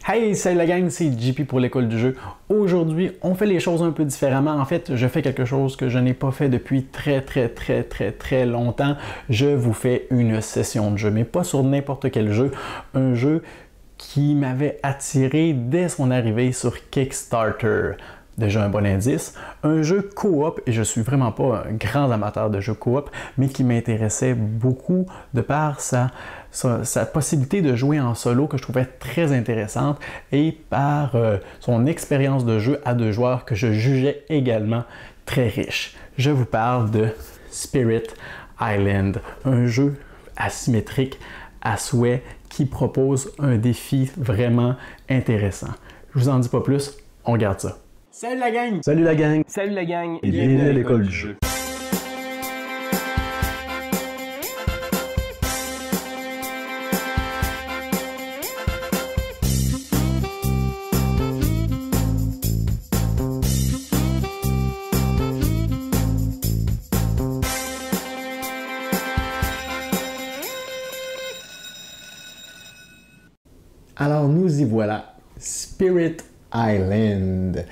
Hey, salut la gang, c'est JP pour l'école du jeu. Aujourd'hui, on fait les choses un peu différemment. En fait, je fais quelque chose que je n'ai pas fait depuis très longtemps. Je vous fais une session de jeu, mais pas sur n'importe quel jeu. Un jeu qui m'avait attiré dès son arrivée sur Kickstarter. Déjà un bon indice. Un jeu coop, et je suis vraiment pas un grand amateur de jeux coop, mais qui m'intéressait beaucoup de par sa possibilité de jouer en solo que je trouvais très intéressante et par son expérience de jeu à deux joueurs que je jugeais également très riche. Je vous parle de Spirit Island, un jeu asymétrique à souhait qui propose un défi vraiment intéressant. Je vous en dis pas plus, on regarde ça. Salut la gang! Salut la gang! Salut la gang! Et bienvenue à l'école du jeu. Alors nous y voilà, Spirit Island.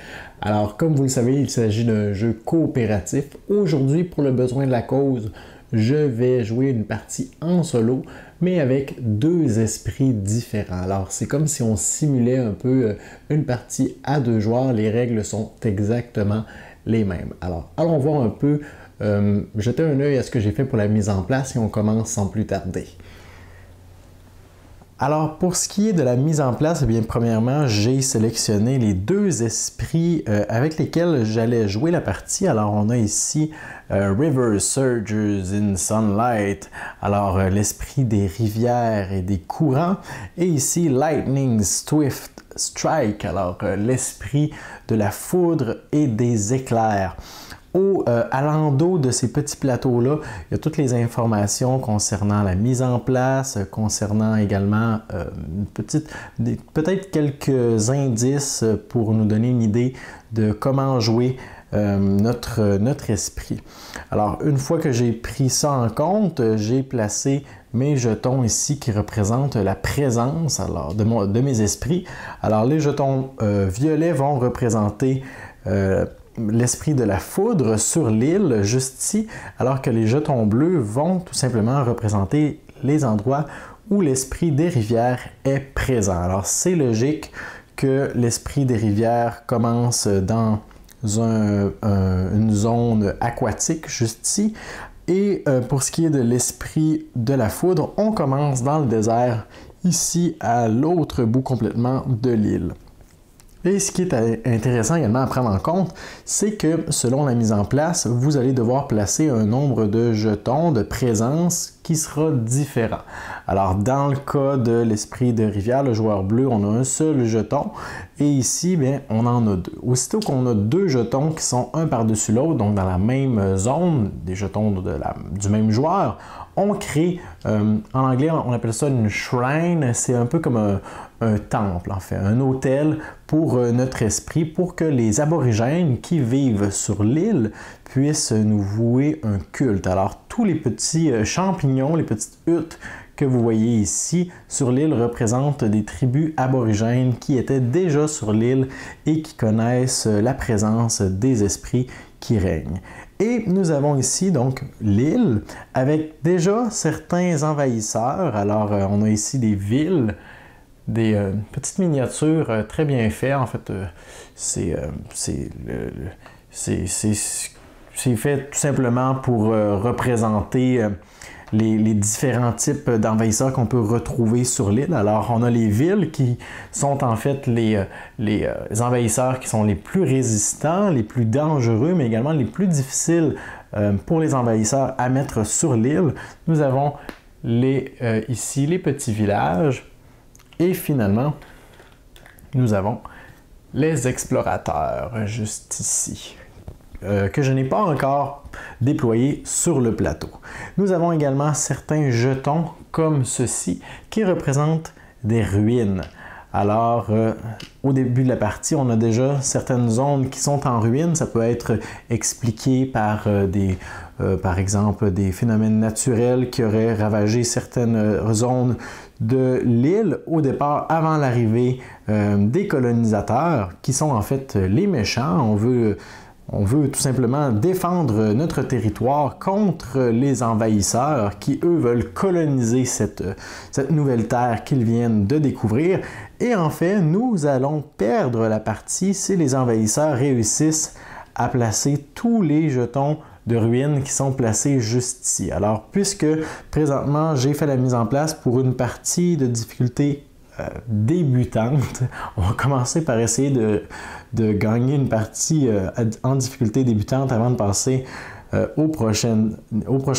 Alors comme vous le savez, il s'agit d'un jeu coopératif. Aujourd'hui, pour le besoin de la cause, je vais jouer une partie en solo, mais avec deux esprits différents. Alors c'est comme si on simulait un peu une partie à deux joueurs. Les règles sont exactement les mêmes. Alors allons voir un peu, jeter un œil à ce que j'ai fait pour la mise en place et on commence sans plus tarder. Alors, pour ce qui est de la mise en place, eh bien, premièrement, j'ai sélectionné les deux esprits avec lesquels j'allais jouer la partie. Alors, on a ici River Surges in Sunlight, alors l'esprit des rivières et des courants. Et ici, Lightning Swift Strike, alors l'esprit de la foudre et des éclairs. À l'endos de ces petits plateaux-là, il y a toutes les informations concernant la mise en place, concernant également peut-être quelques indices pour nous donner une idée de comment jouer notre esprit. Alors, une fois que j'ai pris ça en compte, j'ai placé mes jetons ici qui représentent la présence alors, de mes esprits. Alors, les jetons violets vont représenter l'esprit de la foudre sur l'île, juste ici, alors que les jetons bleus vont tout simplement représenter les endroits où l'esprit des rivières est présent. Alors, c'est logique que l'esprit des rivières commence dans une zone aquatique, juste ici, et pour ce qui est de l'esprit de la foudre, on commence dans le désert, ici, à l'autre bout complètement de l'île. Et ce qui est intéressant également à prendre en compte, c'est que selon la mise en place, vous allez devoir placer un nombre de jetons de présence qui sera différent. Alors dans le cas de l'esprit de rivière, le joueur bleu, on a un seul jeton et ici, bien, on en a deux. Aussitôt qu'on a deux jetons qui sont un par-dessus l'autre, donc dans la même zone, des jetons du même joueur, on crée, en anglais on appelle ça une shrine, c'est un peu comme un temple en fait, un hôtel pour notre esprit, pour que les aborigènes qui vivent sur l'île puissent nous vouer un culte. Alors tous les petits champignons, les petites huttes que vous voyez ici sur l'île représentent des tribus aborigènes qui étaient déjà sur l'île et qui connaissent la présence des esprits qui règnent. Et nous avons ici donc l'île avec déjà certains envahisseurs. Alors on a ici des villes, des petites miniatures très bien faites. En fait, c'est fait tout simplement pour représenter les différents types d'envahisseurs qu'on peut retrouver sur l'île. Alors, on a les villes qui sont en fait les envahisseurs qui sont les plus résistants, les plus dangereux, mais également les plus difficiles pour les envahisseurs à mettre sur l'île. Nous avons ici les petits villages et finalement, nous avons les explorateurs juste ici. Que je n'ai pas encore déployé sur le plateau. Nous avons également certains jetons comme ceci qui représentent des ruines. Alors, au début de la partie, on a déjà certaines zones qui sont en ruine. Ça peut être expliqué par par exemple, des phénomènes naturels qui auraient ravagé certaines zones de l'île au départ avant l'arrivée des colonisateurs qui sont en fait les méchants. On veut tout simplement défendre notre territoire contre les envahisseurs qui, eux, veulent coloniser cette nouvelle terre qu'ils viennent de découvrir. Et en fait, nous allons perdre la partie si les envahisseurs réussissent à placer tous les jetons de ruines qui sont placés juste ici. Alors, puisque présentement, j'ai fait la mise en place pour une partie de difficulté débutante, on va commencer par essayer de gagner une partie en difficulté débutante avant de passer au prochain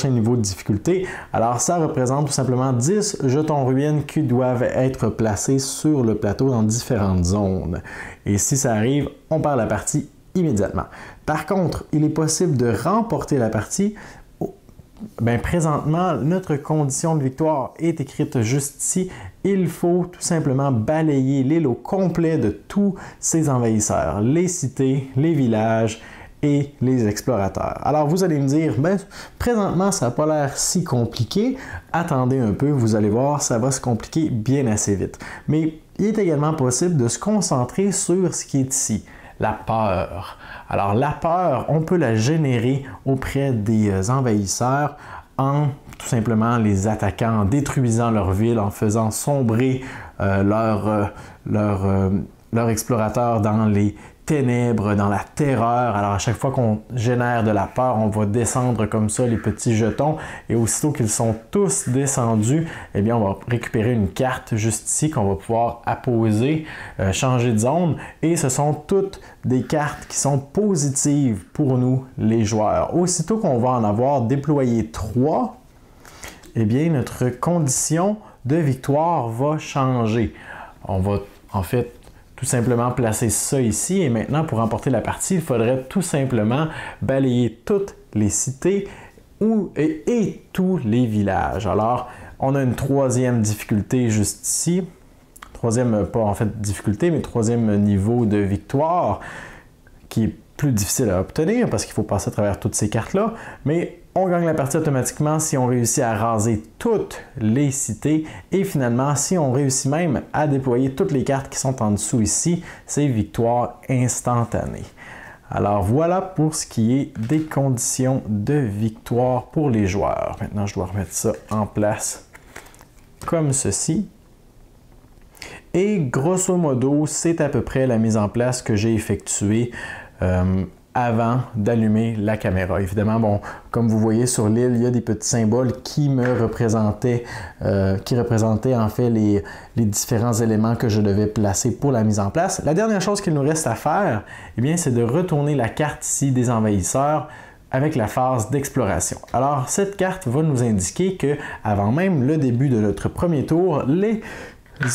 niveau de difficulté. Alors, ça représente tout simplement 10 jetons ruines qui doivent être placés sur le plateau dans différentes zones. Et si ça arrive, on perd la partie immédiatement. Par contre, il est possible de remporter la partie. Présentement, notre condition de victoire est écrite juste ici. Il faut tout simplement balayer l'île au complet de tous ces envahisseurs, les cités, les villages et les explorateurs. Alors vous allez me dire, présentement ça n'a pas l'air si compliqué. Attendez un peu, vous allez voir, ça va se compliquer bien assez vite. Mais il est également possible de se concentrer sur ce qui est ici. La peur. Alors la peur, on peut la générer auprès des envahisseurs en tout simplement les attaquant, en détruisant leur ville, en faisant sombrer leurs explorateurs dans les ténèbres, dans la terreur. Alors à chaque fois qu'on génère de la peur, on va descendre comme ça les petits jetons et aussitôt qu'ils sont tous descendus, eh bien on va récupérer une carte juste ici qu'on va pouvoir apposer, changer de zone et ce sont toutes des cartes qui sont positives pour nous les joueurs. Aussitôt qu'on va en avoir déployé 3, eh bien notre condition de victoire va changer. On va en fait tout simplement placer ça ici et maintenant pour remporter la partie, il faudrait tout simplement balayer toutes les cités et tous les villages. Alors, on a une troisième difficulté juste ici. Troisième, pas en fait difficulté, mais troisième niveau de victoire qui est plus difficile à obtenir parce qu'il faut passer à travers toutes ces cartes-là. Mais on gagne la partie automatiquement si on réussit à raser toutes les cités et finalement, si on réussit même à déployer toutes les cartes qui sont en dessous ici, c'est victoire instantanée. Alors voilà pour ce qui est des conditions de victoire pour les joueurs. Maintenant, je dois remettre ça en place comme ceci. Et grosso modo, c'est à peu près la mise en place que j'ai effectuée avant d'allumer la caméra. Évidemment, bon, comme vous voyez sur l'île, il y a des petits symboles qui me représentaient, qui représentaient en fait les différents éléments que je devais placer pour la mise en place. La dernière chose qu'il nous reste à faire, eh bien, c'est de retourner la carte ici des envahisseurs avec la phase d'exploration. Alors, cette carte va nous indiquer que, avant même le début de notre premier tour, les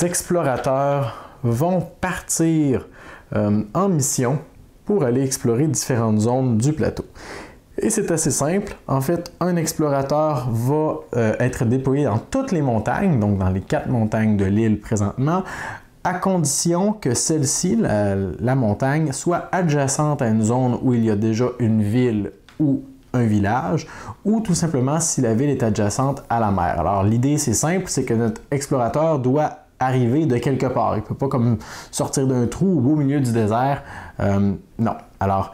explorateurs vont partir en mission pour aller explorer différentes zones du plateau. Et c'est assez simple. En fait, un explorateur va être déployé dans toutes les montagnes, donc dans les 4 montagnes de l'île présentement, à condition que celle-ci, la montagne, soit adjacente à une zone où il y a déjà une ville ou un village, ou tout simplement si la ville est adjacente à la mer. Alors l'idée, c'est simple, c'est que notre explorateur doit arriver de quelque part. Il ne peut pas comme sortir d'un trou au beau milieu du désert. Non. Alors,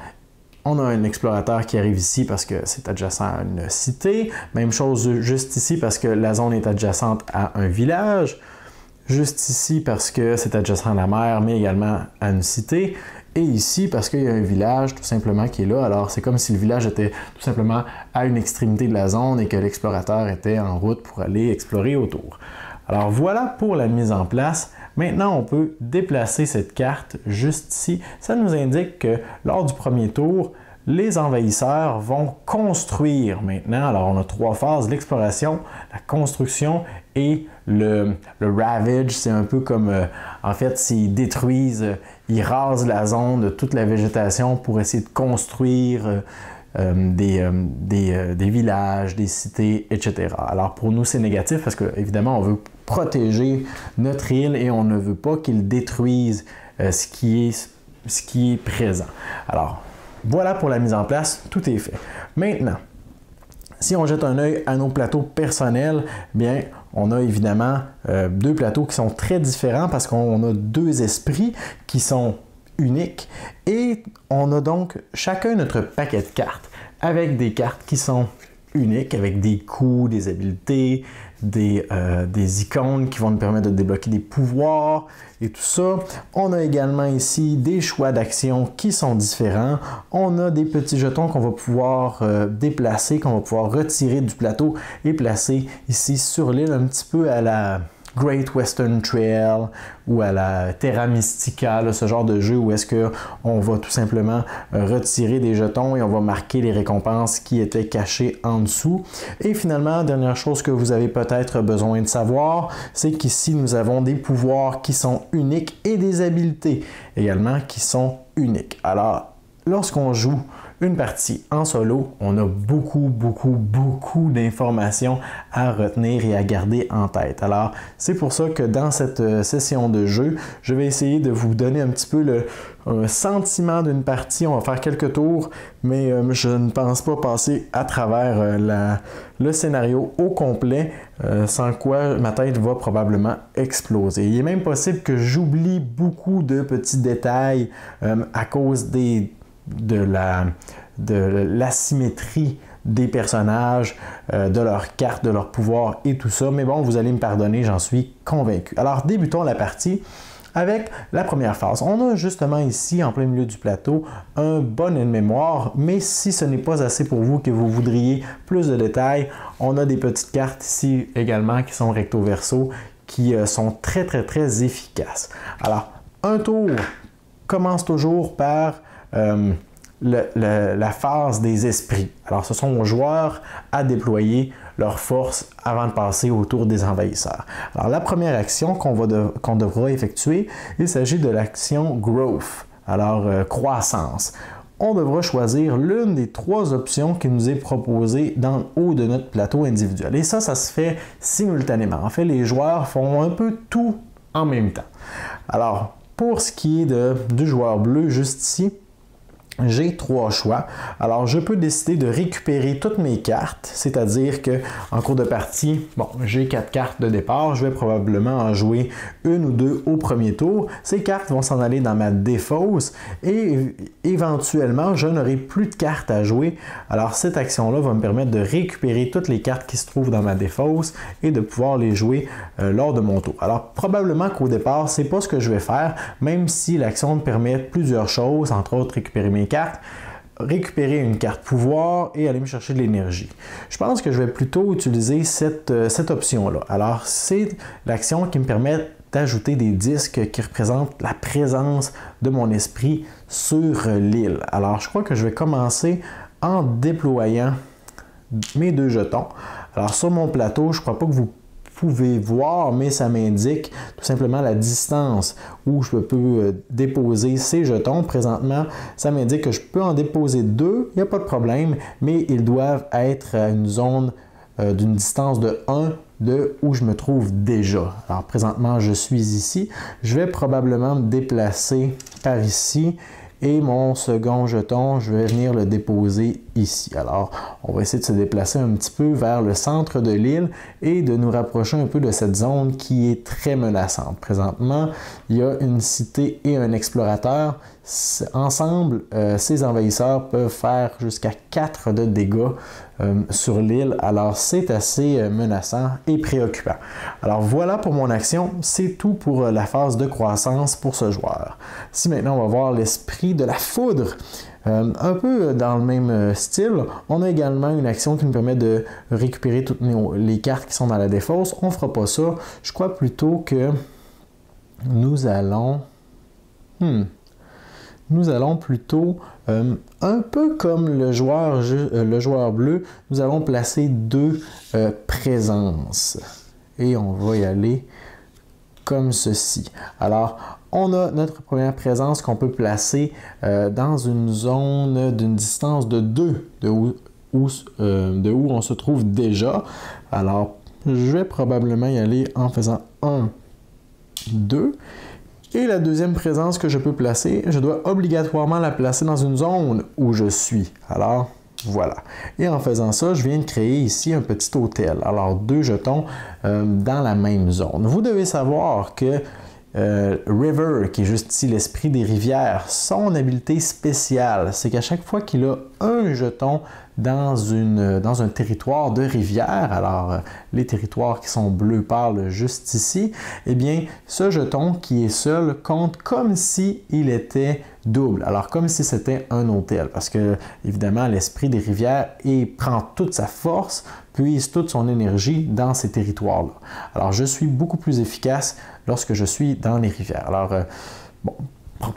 on a un explorateur qui arrive ici parce que c'est adjacent à une cité. Même chose juste ici parce que la zone est adjacente à un village. Juste ici parce que c'est adjacent à la mer, mais également à une cité. Et ici parce qu'il y a un village tout simplement qui est là. Alors, c'est comme si le village était tout simplement à une extrémité de la zone et que l'explorateur était en route pour aller explorer autour. Alors voilà pour la mise en place. Maintenant, on peut déplacer cette carte juste ici. Ça nous indique que lors du premier tour, les envahisseurs vont construire maintenant. Alors, on a 3 phases, l'exploration, la construction et le ravage. C'est un peu comme, en fait, s'ils détruisent, ils rasent la zone de toute la végétation pour essayer de construire des villages, des cités, etc. Alors pour nous, c'est négatif parce que évidemment, on veut protéger notre île et on ne veut pas qu'ils détruisent ce qui est présent. Alors, voilà pour la mise en place, tout est fait. Maintenant, si on jette un œil à nos plateaux personnels, bien, on a évidemment deux plateaux qui sont très différents parce qu'on a deux esprits qui sont uniques et on a donc chacun notre paquet de cartes avec des cartes qui sont uniques, avec des coups, des habiletés, des icônes qui vont nous permettre de débloquer des pouvoirs et tout ça. On a également ici des choix d'action qui sont différents. On a des petits jetons qu'on va pouvoir déplacer, qu'on va pouvoir retirer du plateau et placer ici sur l'île, un petit peu à la Great Western Trail ou à la Terra Mystica, là, ce genre de jeu où est-ce qu'on va tout simplement retirer des jetons et on va marquer les récompenses qui étaient cachées en dessous. Et finalement, dernière chose que vous avez peut-être besoin de savoir, c'est qu'ici nous avons des pouvoirs qui sont uniques et des habiletés également qui sont uniques. Alors, lorsqu'on joue une partie en solo, on a beaucoup d'informations à retenir et à garder en tête. Alors, c'est pour ça que dans cette session de jeu, je vais essayer de vous donner un petit peu le sentiment d'une partie. On va faire quelques tours, mais je ne pense pas passer à travers le scénario au complet, sans quoi ma tête va probablement exploser. Il est même possible que j'oublie beaucoup de petits détails à cause de l'asymétrie des personnages, de leurs cartes, de leurs pouvoirs et tout ça. Mais bon, vous allez me pardonner, j'en suis convaincu. Alors, débutons la partie avec la première phase. On a justement ici, en plein milieu du plateau, un bon aide-mémoire, mais si ce n'est pas assez pour vous, que vous voudriez plus de détails, on a des petites cartes ici également qui sont recto-verso, qui sont très efficaces. Alors, un tour commence toujours par la phase des esprits. Alors, ce sont aux joueurs à déployer leur force avant de passer au tour des envahisseurs. Alors, la première action qu'on devra effectuer, il s'agit de l'action Growth, alors croissance. On devra choisir l'une des trois options qui nous est proposée dans le haut de notre plateau individuel. Et ça se fait simultanément. En fait, les joueurs font un peu tout en même temps. Alors, pour ce qui est du joueur bleu, juste ici, j'ai trois choix. Alors, je peux décider de récupérer toutes mes cartes, c'est-à-dire qu'en cours de partie, bon, j'ai 4 cartes de départ, je vais probablement en jouer une ou deux au premier tour. Ces cartes vont s'en aller dans ma défausse et éventuellement, je n'aurai plus de cartes à jouer. Alors, cette action-là va me permettre de récupérer toutes les cartes qui se trouvent dans ma défausse et de pouvoir les jouer lors de mon tour. Alors, probablement qu'au départ, c'est pas ce que je vais faire, même si l'action me permet plusieurs choses, entre autres récupérer mes cartes, récupérer une carte pouvoir et aller me chercher de l'énergie. Je pense que je vais plutôt utiliser cette option-là. Alors, c'est l'action qui me permet d'ajouter des disques qui représentent la présence de mon esprit sur l'île. Alors, je crois que je vais commencer en déployant mes deux jetons. Alors, sur mon plateau, je ne crois pas que vous pouvez voir, mais ça m'indique tout simplement la distance où je peux déposer ces jetons. Présentement, ça m'indique que je peux en déposer deux, il n'y a pas de problème, mais ils doivent être à une zone d'une distance de 1 de où je me trouve déjà. Alors présentement, je suis ici. Je vais probablement me déplacer par ici et mon second jeton, je vais venir le déposer ici. Alors, on va essayer de se déplacer un petit peu vers le centre de l'île et de nous rapprocher un peu de cette zone qui est très menaçante. Présentement, il y a une cité et un explorateur. Ensemble, ces envahisseurs peuvent faire jusqu'à 4 de dégâts sur l'île. Alors, c'est assez menaçant et préoccupant. Alors, voilà pour mon action. C'est tout pour la phase de croissance pour ce joueur. Si maintenant, on va voir l'esprit de la foudre. Un peu dans le même style, on a également une action qui nous permet de récupérer toutes les cartes qui sont dans la défausse. On ne fera pas ça. Je crois plutôt que nous allons plutôt, un peu comme le joueur bleu, nous allons placer deux présences. Et on va y aller comme ceci. Alors, on a notre première présence qu'on peut placer dans une zone d'une distance de 2 de où on se trouve déjà. Alors, je vais probablement y aller en faisant 1, 2. Et la deuxième présence que je peux placer, je dois obligatoirement la placer dans une zone où je suis. Alors, Voilà. Et en faisant ça, je viens de créer ici un petit hôtel. Alors, 2 jetons dans la même zone. Vous devez savoir que River, qui est juste ici l'esprit des rivières, son habileté spéciale, c'est qu'à chaque fois qu'il a un jeton dans un territoire de rivière, alors les territoires qui sont bleu pâle juste ici, eh bien, ce jeton qui est seul compte comme s'il était double, alors comme si c'était un hôtel, parce que, évidemment, l'esprit des rivières prend toute sa force, puise toute son énergie dans ces territoires-là. Alors, je suis beaucoup plus efficace lorsque je suis dans les rivières. Alors, bon,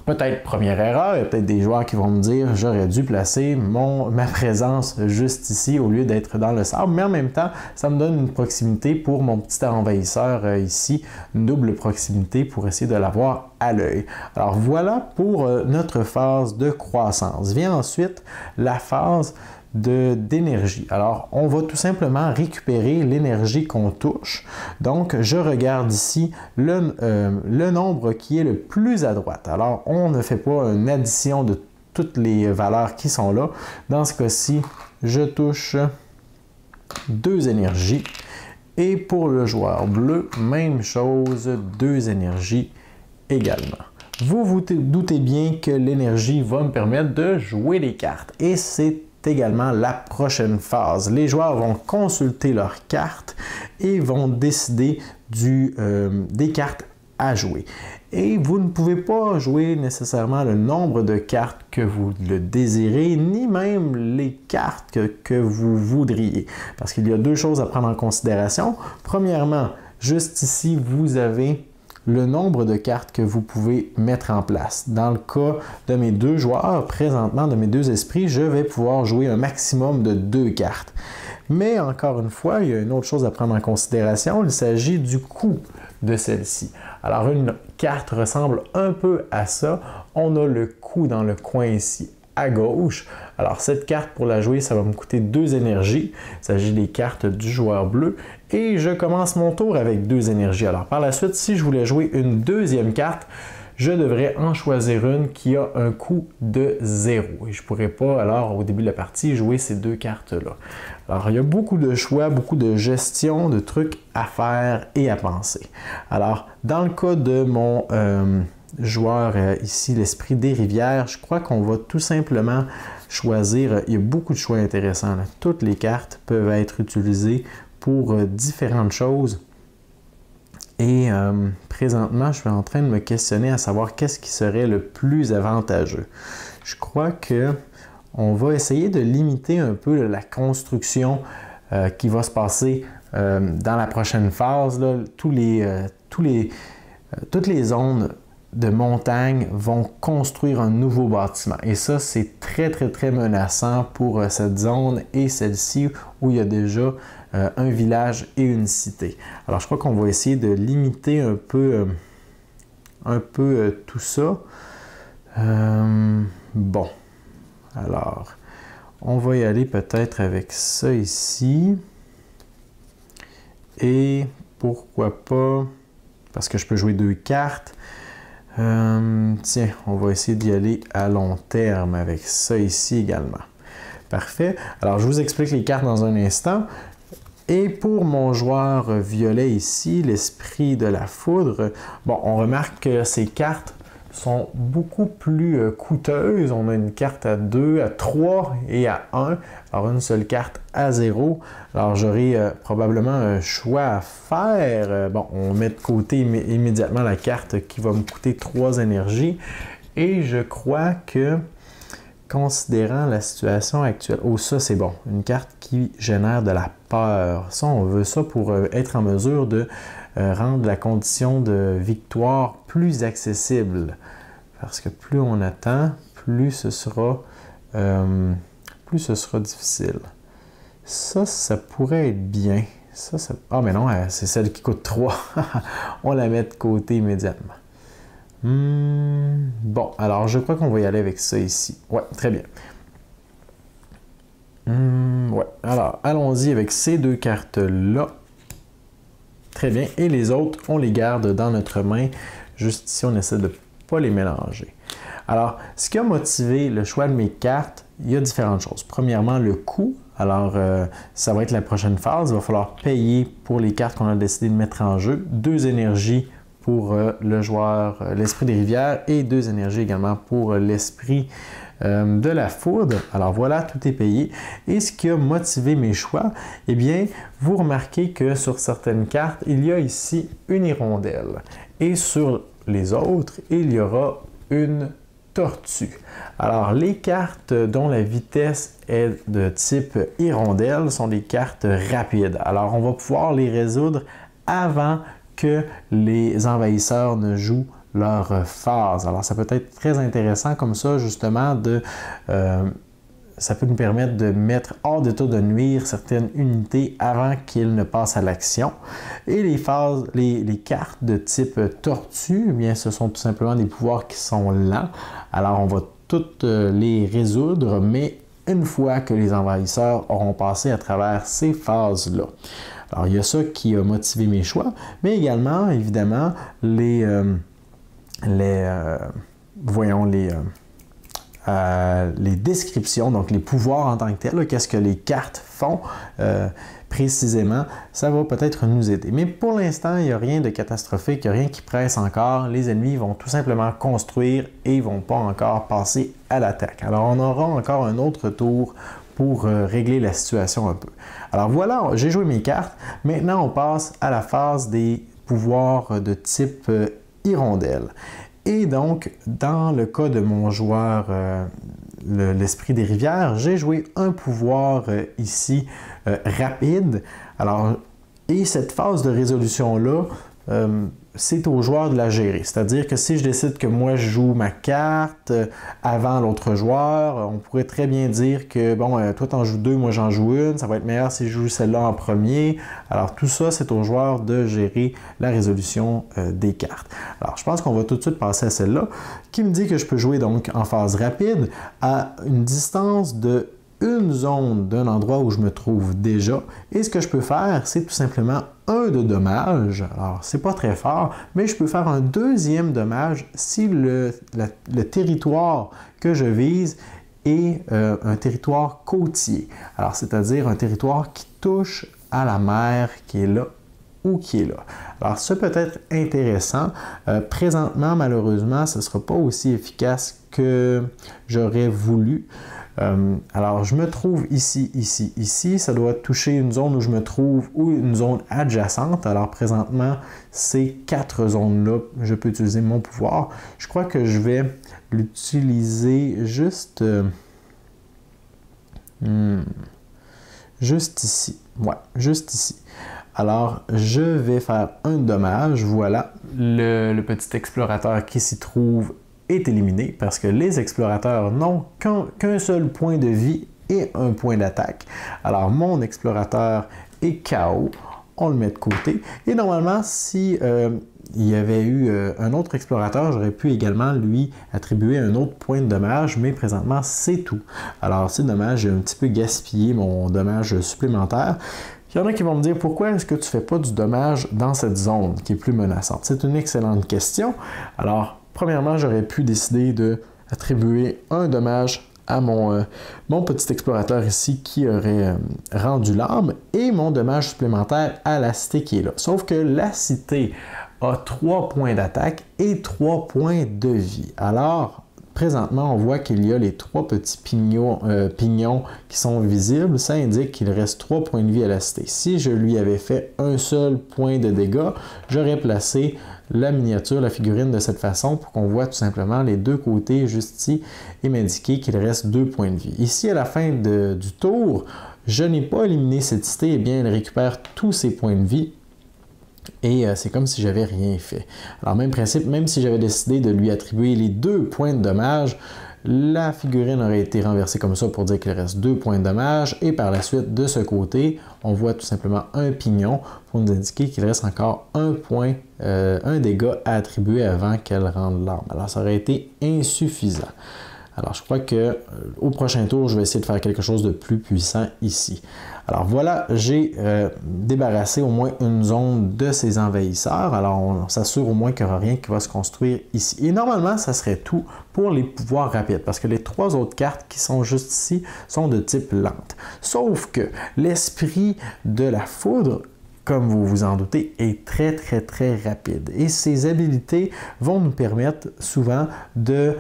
peut-être première erreur, il y a peut-être des joueurs qui vont me dire j'aurais dû placer ma présence juste ici au lieu d'être dans le sable, mais en même temps, ça me donne une proximité pour mon petit envahisseur ici, une double proximité pour essayer de l'avoir à l'œil. Alors voilà pour notre phase de croissance. Vient ensuite la phase d'énergie. Alors, on va tout simplement récupérer l'énergie qu'on touche. Donc, je regarde ici le nombre qui est le plus à droite. Alors, on ne fait pas une addition de toutes les valeurs qui sont là. Dans ce cas-ci, je touche 2 énergies. Et pour le joueur bleu, même chose, 2 énergies également. Vous vous doutez bien que l'énergie va me permettre de jouer les cartes. Et c'est également la prochaine phase. Les joueurs vont consulter leurs cartes et vont décider des cartes à jouer. Et vous ne pouvez pas jouer nécessairement le nombre de cartes que vous le désirez, ni même les cartes que vous voudriez. Parce qu'il y a 2 choses à prendre en considération. Premièrement, juste ici, vous avez le nombre de cartes que vous pouvez mettre en place. Dans le cas de mes 2 joueurs, présentement, de mes 2 esprits, je vais pouvoir jouer un maximum de 2 cartes. Mais encore une fois, il y a une autre chose à prendre en considération, il s'agit du coût de celle-ci. Alors, une carte ressemble un peu à ça. On a le coût dans le coin ici à gauche. Alors, cette carte, pour la jouer, ça va me coûter 2 énergies. Il s'agit des cartes du joueur bleu. Et je commence mon tour avec 2 énergies. Alors, par la suite, si je voulais jouer une deuxième carte, je devrais en choisir une qui a un coût de 0. Et je ne pourrais pas, alors, au début de la partie, jouer ces 2 cartes-là. Alors, il y a beaucoup de choix, beaucoup de gestion, de trucs à faire et à penser. Alors, dans le cas de mon joueur ici, l'esprit des rivières, je crois qu'on va tout simplement choisir, il y a beaucoup de choix intéressants, là. Toutes les cartes peuvent être utilisées pour différentes choses. Et présentement, je suis en train de me questionner à savoir qu'est-ce qui serait le plus avantageux. Je crois que on va essayer de limiter un peu la construction qui va se passer dans la prochaine phase. Là. Toutes les zones de montagne vont construire un nouveau bâtiment. Et ça, c'est très, très, très menaçant pour cette zone et celle-ci où il y a déjà un village et une cité. Alors, je crois qu'on va essayer de limiter un peu tout ça. Bon. Alors, on va y aller peut-être avec ça ici. Et pourquoi pas, parce que je peux jouer 2 cartes. Tiens, on va essayer d'y aller à long terme avec ça ici également. Parfait. Alors, je vous explique les cartes dans un instant. Et pour mon joueur violet ici, l'esprit de la foudre, bon, on remarque que ces cartes sont beaucoup plus coûteuses. On a une carte à 2, à 3 et à 1. Alors, une seule carte à 0. Alors, j'aurai probablement un choix à faire. Bon, on met de côté immédiatement la carte qui va me coûter 3 énergies. Et je crois que, considérant la situation actuelle... Oh, ça, c'est bon. Une carte qui génère de la peur. Ça, on veut ça pour être en mesure de rendre la condition de victoire plus accessible. Parce que plus on attend, plus ce sera difficile. Ça pourrait être bien. Ah, mais non, c'est celle qui coûte 3. On la met de côté immédiatement. Bon, alors je crois qu'on va y aller avec ça ici. Ouais, très bien. Ouais, alors allons-y avec ces 2 cartes-là. Très bien. Et les autres, on les garde dans notre main. Juste ici, on essaie de ne pas les mélanger. Alors, ce qui a motivé le choix de mes cartes, il y a différentes choses. Premièrement, le coût. Alors, ça va être la prochaine phase. Il va falloir payer pour les cartes qu'on a décidé de mettre en jeu. 2 énergies pour le joueur, l'esprit des rivières, et 2 énergies également pour l'esprit de la foudre. Alors voilà, tout est payé. Et ce qui a motivé mes choix, eh bien, vous remarquez que sur certaines cartes, il y a ici une hirondelle. Et sur les autres, il y aura une tortue. Alors, les cartes dont la vitesse est de type hirondelle sont des cartes rapides. Alors, on va pouvoir les résoudre avant que les envahisseurs ne jouent leur phase. Alors, ça peut être très intéressant comme ça, justement, ça peut nous permettre de mettre hors d'état de nuire certaines unités avant qu'ils ne passent à l'action. Et les phases, les cartes de type tortue, eh bien, ce sont tout simplement des pouvoirs qui sont lents. Alors, on va toutes les résoudre, mais une fois que les envahisseurs auront passé à travers ces phases-là. Alors, il y a ça qui a motivé mes choix, mais également, évidemment, les descriptions, donc les pouvoirs en tant que tels, qu'est-ce que les cartes font précisément, ça va peut-être nous aider. Mais pour l'instant, il n'y a rien de catastrophique, il n'y a rien qui presse encore. Les ennemis vont tout simplement construire et ne vont pas encore passer à l'attaque. Alors, on aura encore un autre tour pour régler la situation un peu. Alors voilà, j'ai joué mes cartes. Maintenant, on passe à la phase des pouvoirs de type hirondelle. Et donc, dans le cas de mon joueur, l'esprit des rivières, j'ai joué un pouvoir ici rapide. Alors, et cette phase de résolution-là, c'est au joueur de la gérer. C'est-à-dire que si je décide que moi je joue ma carte avant l'autre joueur, on pourrait très bien dire que, bon, toi t'en joues 2, moi j'en joue une, ça va être meilleur si je joue celle-là en premier. Alors tout ça, c'est au joueur de gérer la résolution des cartes. Alors je pense qu'on va tout de suite passer à celle-là, qui me dit que je peux jouer donc en phase rapide à une distance de une zone d'un endroit où je me trouve déjà. Et ce que je peux faire, c'est tout simplement 1 de dommage. Alors, c'est pas très fort, mais je peux faire un 2e dommage si le territoire que je vise est un territoire côtier. Alors, c'est-à-dire un territoire qui touche à la mer qui est là ou qui est là. Alors, ça peut être intéressant. Présentement, malheureusement, ce ne sera pas aussi efficace que j'aurais voulu. Alors, je me trouve ici, ici, ici. Ça doit toucher une zone où je me trouve ou une zone adjacente. Alors, présentement, ces 4 zones-là, je peux utiliser mon pouvoir. Je crois que je vais l'utiliser juste ici. Ouais, juste ici. Alors, je vais faire un dommage. Voilà, le petit explorateur qui s'y trouve est éliminé parce que les explorateurs n'ont qu'un seul point de vie et un point d'attaque. Alors, mon explorateur est KO. On le met de côté. Et normalement, si il y avait eu un autre explorateur, j'aurais pu également lui attribuer un autre point de dommage, mais présentement, c'est tout. Alors, c'est dommage, j'ai un petit peu gaspillé mon dommage supplémentaire. Il y en a qui vont me dire, pourquoi est-ce que tu ne fais pas du dommage dans cette zone qui est plus menaçante? C'est une excellente question. Alors, premièrement, j'aurais pu décider d'attribuer un dommage à mon petit explorateur ici qui aurait rendu l'arme et mon dommage supplémentaire à la cité qui est là. Sauf que la cité a 3 points d'attaque et 3 points de vie. Alors, présentement, on voit qu'il y a les 3 petits pignons qui sont visibles. Ça indique qu'il reste 3 points de vie à la cité. Si je lui avais fait un seul point de dégâts, j'aurais placé la miniature, la figurine de cette façon pour qu'on voit tout simplement les 2 côtés juste ici et m'indiquer qu'il reste 2 points de vie. Ici, à la fin du tour, je n'ai pas éliminé cette cité, eh bien, elle récupère tous ses points de vie. Et c'est comme si j'avais rien fait. Alors, même principe, même si j'avais décidé de lui attribuer les 2 points de dommage, la figurine aurait été renversée comme ça pour dire qu'il reste 2 points de dommage. Et par la suite, de ce côté, on voit tout simplement un pignon pour nous indiquer qu'il reste encore un point, un dégât à attribuer avant qu'elle rende l'arme. Alors, ça aurait été insuffisant. Alors, je crois que au prochain tour, je vais essayer de faire quelque chose de plus puissant ici. Alors voilà, j'ai débarrassé au moins une zone de ces envahisseurs. Alors, on s'assure au moins qu'il n'y aura rien qui va se construire ici. Et normalement, ça serait tout pour les pouvoirs rapides, parce que les 3 autres cartes qui sont juste ici sont de type lente. Sauf que l'esprit de la foudre, comme vous vous en doutez, est très rapide. Et ces habilités vont nous permettre souvent de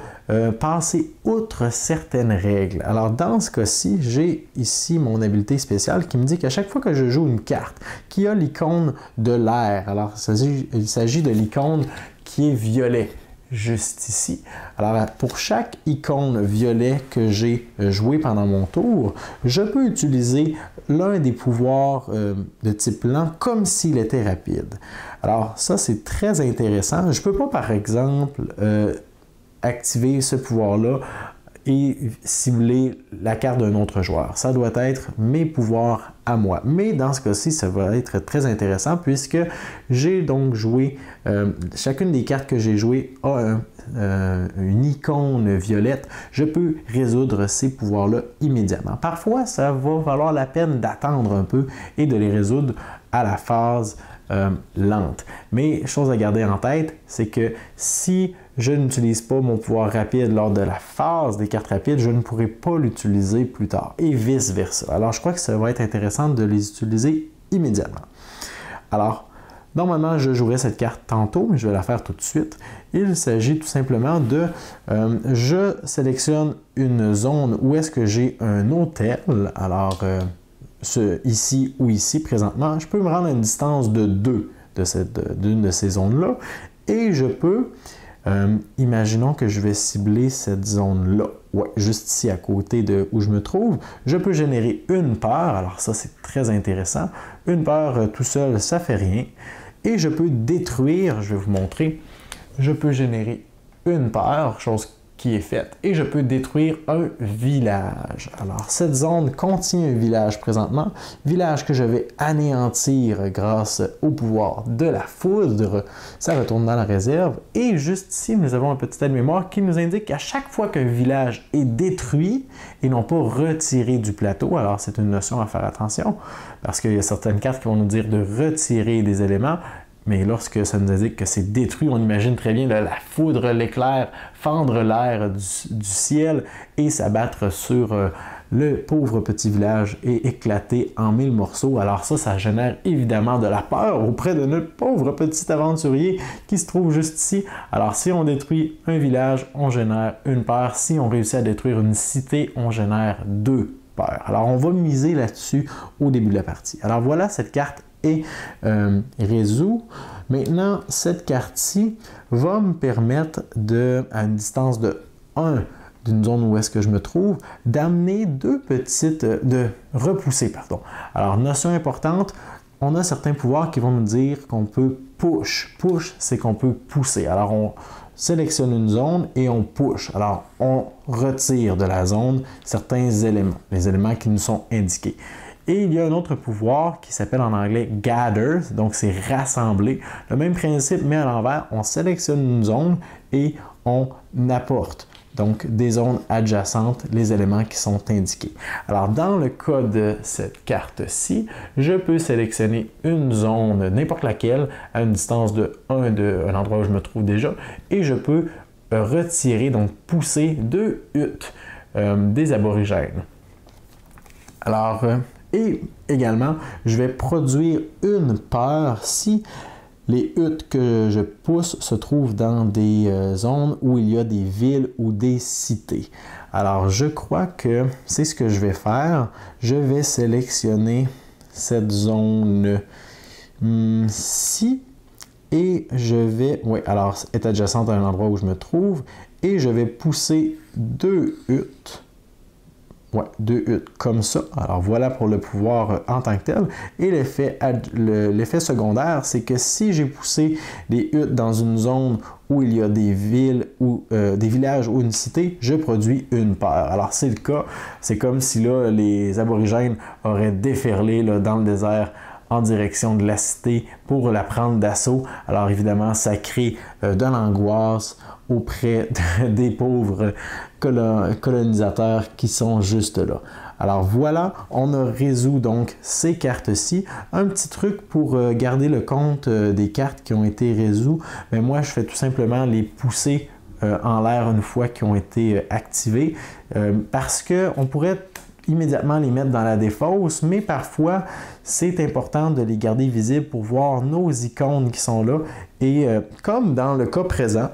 passer outre certaines règles. Alors dans ce cas-ci, j'ai ici mon habilité spéciale qui me dit qu'à chaque fois que je joue une carte qui a l'icône de l'air, alors il s'agit de l'icône qui est violet, juste ici. Alors, pour chaque icône violet que j'ai joué pendant mon tour, je peux utiliser l'un des pouvoirs de type lent comme s'il était rapide. Alors, ça, c'est très intéressant. Je ne peux pas, par exemple, activer ce pouvoir-là et cibler la carte d'un autre joueur. Ça doit être mes pouvoirs à moi. Mais dans ce cas-ci, ça va être très intéressant puisque j'ai donc joué, chacune des cartes que j'ai jouées a une icône violette. Je peux résoudre ces pouvoirs-là immédiatement. Parfois, ça va valoir la peine d'attendre un peu et de les résoudre à la phase lente. Mais chose à garder en tête, c'est que si je n'utilise pas mon pouvoir rapide lors de la phase des cartes rapides, je ne pourrai pas l'utiliser plus tard et vice-versa. Alors, je crois que ça va être intéressant de les utiliser immédiatement. Alors, normalement, je jouerai cette carte tantôt, mais je vais la faire tout de suite. Il s'agit tout simplement de... je sélectionne une zone où est-ce que j'ai un hôtel. Alors, ici ou ici, présentement, je peux me rendre à une distance de 2 d'une de ces zones-là. Et je peux... imaginons que je vais cibler cette zone-là, ouais, juste ici à côté de où je me trouve. Je peux générer une peur, alors ça c'est très intéressant. Une peur tout seul, ça fait rien. Et je peux détruire, je vais vous montrer, je peux générer une peur, chose qui est faite, et je peux détruire un village. Alors, cette zone contient un village présentement, village que je vais anéantir grâce au pouvoir de la foudre. Ça retourne dans la réserve, et juste ici, nous avons un petit aide-mémoire qui nous indique qu'à chaque fois qu'un village est détruit, et non pas retiré du plateau, alors c'est une notion à faire attention, parce qu'il y a certaines cartes qui vont nous dire de retirer des éléments, mais lorsque ça nous indique que c'est détruit, on imagine très bien la foudre, l'éclair, fendre l'air du ciel et s'abattre sur le pauvre petit village et éclater en 1000 morceaux. Alors ça génère évidemment de la peur auprès de notre pauvre petit aventurier qui se trouve juste ici. Alors si on détruit un village, on génère une peur. Si on réussit à détruire une cité, on génère 2 peurs. Alors on va miser là-dessus au début de la partie. Alors voilà, cette carte et résout. Maintenant, cette carte-ci va me permettre à une distance de 1 d'une zone où est-ce que je me trouve, d'amener de repousser, pardon. Alors, notion importante, on a certains pouvoirs qui vont nous dire qu'on peut push. Push, c'est qu'on peut pousser. Alors, on sélectionne une zone et on push. Alors, on retire de la zone certains éléments, les éléments qui nous sont indiqués. Et il y a un autre pouvoir qui s'appelle en anglais Gather, donc c'est rassembler. Le même principe, mais à l'envers, on sélectionne une zone et on apporte donc des zones adjacentes, les éléments qui sont indiqués. Alors dans le cas de cette carte-ci, je peux sélectionner une zone, n'importe laquelle, à une distance de un endroit où je me trouve déjà, et je peux retirer, donc pousser 2 huttes des aborigènes. Alors, et également, je vais produire une peur si les huttes que je pousse se trouvent dans des zones où il y a des villes ou des cités. Alors, je crois que c'est ce que je vais faire. Je vais sélectionner cette zone-ci et je vais, oui, alors, est adjacente à un endroit où je me trouve et je vais pousser 2 huttes. Ouais, 2 huttes comme ça. Alors voilà pour le pouvoir en tant que tel. Et l'effet secondaire, c'est que si j'ai poussé des huttes dans une zone où il y a des villes ou des villages ou une cité, je produis une peur. Alors c'est le cas, c'est comme si là, les aborigènes auraient déferlé là, dans le désert en direction de la cité pour la prendre d'assaut. Alors évidemment, ça crée de l'angoisse. auprès des pauvres colonisateurs qui sont juste là. Alors voilà, on a résolu donc ces cartes-ci. Un petit truc pour garder le compte des cartes qui ont été résolues, mais moi je fais tout simplement les pousser en l'air une fois qu'ils ont été activés parce qu'on pourrait immédiatement les mettre dans la défausse, mais parfois c'est important de les garder visibles pour voir nos icônes qui sont là et comme dans le cas présent,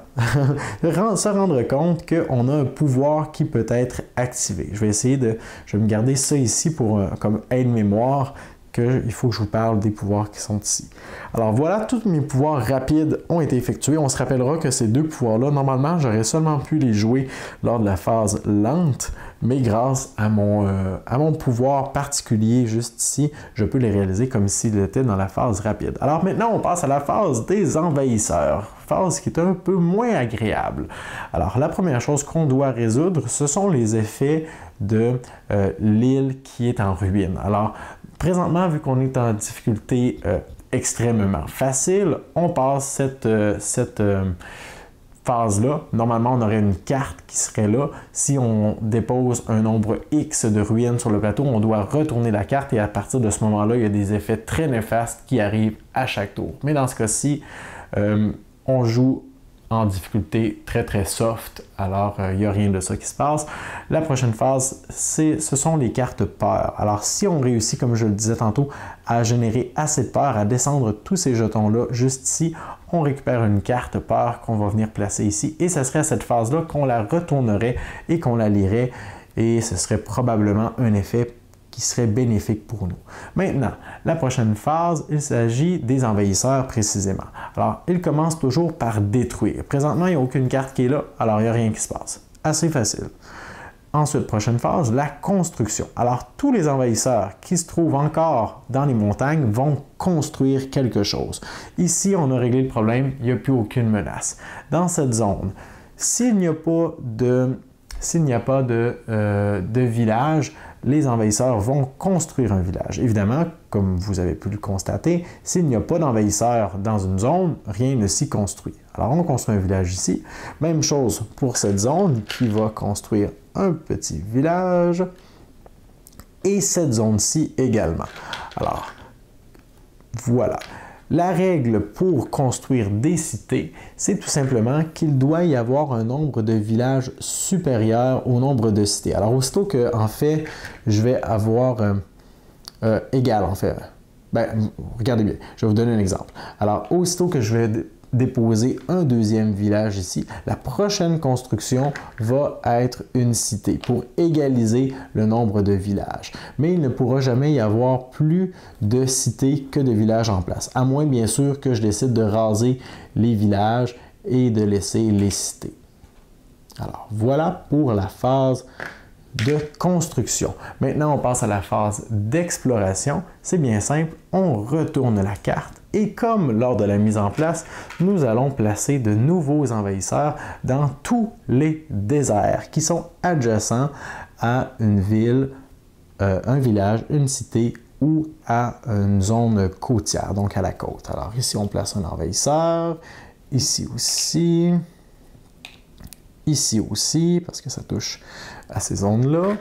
se rendre compte qu'on a un pouvoir qui peut être activé. Je vais me garder ça ici pour comme aide-mémoire qu'il faut que je vous parle des pouvoirs qui sont ici. Alors voilà, tous mes pouvoirs rapides ont été effectués. On se rappellera que ces deux pouvoirs-là, normalement, j'aurais seulement pu les jouer lors de la phase lente, mais grâce à mon pouvoir particulier juste ici, je peux les réaliser comme s'ils étaient dans la phase rapide. Alors maintenant, on passe à la phase des envahisseurs, phase qui est un peu moins agréable. Alors la première chose qu'on doit résoudre, ce sont les effets de l'île qui est en ruine. Alors, présentement, vu qu'on est en difficulté extrêmement facile, on passe cette phase-là. Normalement, on aurait une carte qui serait là. Si on dépose un nombre X de ruines sur le plateau, on doit retourner la carte et à partir de ce moment-là, il y a des effets très néfastes qui arrivent à chaque tour. Mais dans ce cas-ci, on joue en difficulté très très soft, alors il n'y a rien de ça qui se passe. La prochaine phase, ce sont les cartes peur. Alors si on réussit, comme je le disais tantôt, à générer assez de peur, à descendre tous ces jetons-là juste ici, on récupère une carte peur qu'on va venir placer ici et ce serait à cette phase-là qu'on la retournerait et qu'on la lirait et ce serait probablement un effet qui serait bénéfique pour nous. Maintenant, la prochaine phase, il s'agit des envahisseurs précisément. Alors, ils commencent toujours par détruire. Présentement, il n'y a aucune carte qui est là, alors il n'y a rien qui se passe. Assez facile. Ensuite, prochaine phase, la construction. Alors, tous les envahisseurs qui se trouvent encore dans les montagnes vont construire quelque chose. Ici, on a réglé le problème, il n'y a plus aucune menace. Dans cette zone, s'il n'y a pas de village, les envahisseurs vont construire un village. Évidemment, comme vous avez pu le constater, s'il n'y a pas d'envahisseurs dans une zone, rien ne s'y construit. Alors, on construit un village ici. Même chose pour cette zone qui va construire un petit village et cette zone-ci également. Alors, voilà. La règle pour construire des cités, c'est tout simplement qu'il doit y avoir un nombre de villages supérieur au nombre de cités. Alors, aussitôt que, en fait, je vais avoir égal, en fait. Ben, regardez bien, je vais vous donner un exemple. Alors, aussitôt que je vais déposer un deuxième village ici, la prochaine construction va être une cité pour égaliser le nombre de villages. Mais il ne pourra jamais y avoir plus de cités que de villages en place, à moins bien sûr que je décide de raser les villages et de laisser les cités. Alors voilà pour la phase de construction. Maintenant, on passe à la phase d'exploration. C'est bien simple, on retourne la carte et comme lors de la mise en place, nous allons placer de nouveaux envahisseurs dans tous les déserts qui sont adjacents à une ville, un village, une cité ou à une zone côtière, donc à la côte. Alors ici, on place un envahisseur, ici aussi, parce que ça touche à ces zones-là.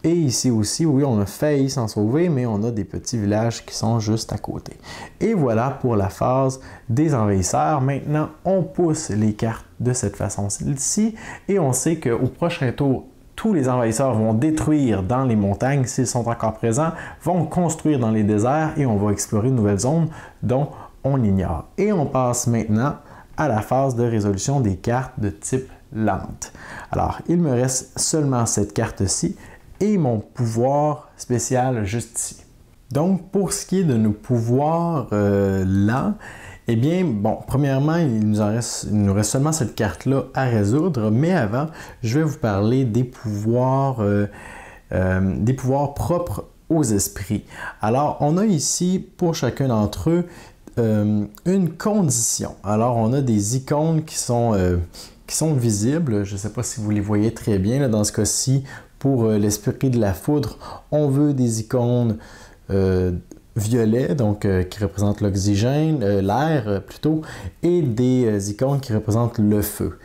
Et ici aussi, oui, on a failli s'en sauver, mais on a des petits villages qui sont juste à côté. Et voilà pour la phase des envahisseurs. Maintenant, on pousse les cartes de cette façon-ci et on sait qu'au prochain tour, tous les envahisseurs vont détruire dans les montagnes s'ils sont encore présents, vont construire dans les déserts et on va explorer une nouvelle zone dont on ignore. Et on passe maintenant à la phase de résolution des cartes de type lente. Alors, il me reste seulement cette carte-ci et mon pouvoir spécial juste ici. Donc, pour ce qui est de nos pouvoirs lents, eh bien, bon, premièrement, il nous reste seulement cette carte-là à résoudre, mais avant, je vais vous parler des pouvoirs propres aux esprits. Alors, on a ici, pour chacun d'entre eux, une condition. Alors, on a des icônes qui sont visibles. Je ne sais pas si vous les voyez très bien. Là, dans ce cas-ci, pour l'esprit de la foudre, on veut des icônes violets, donc qui représentent l'oxygène, l'air plutôt, et des icônes qui représentent le feu.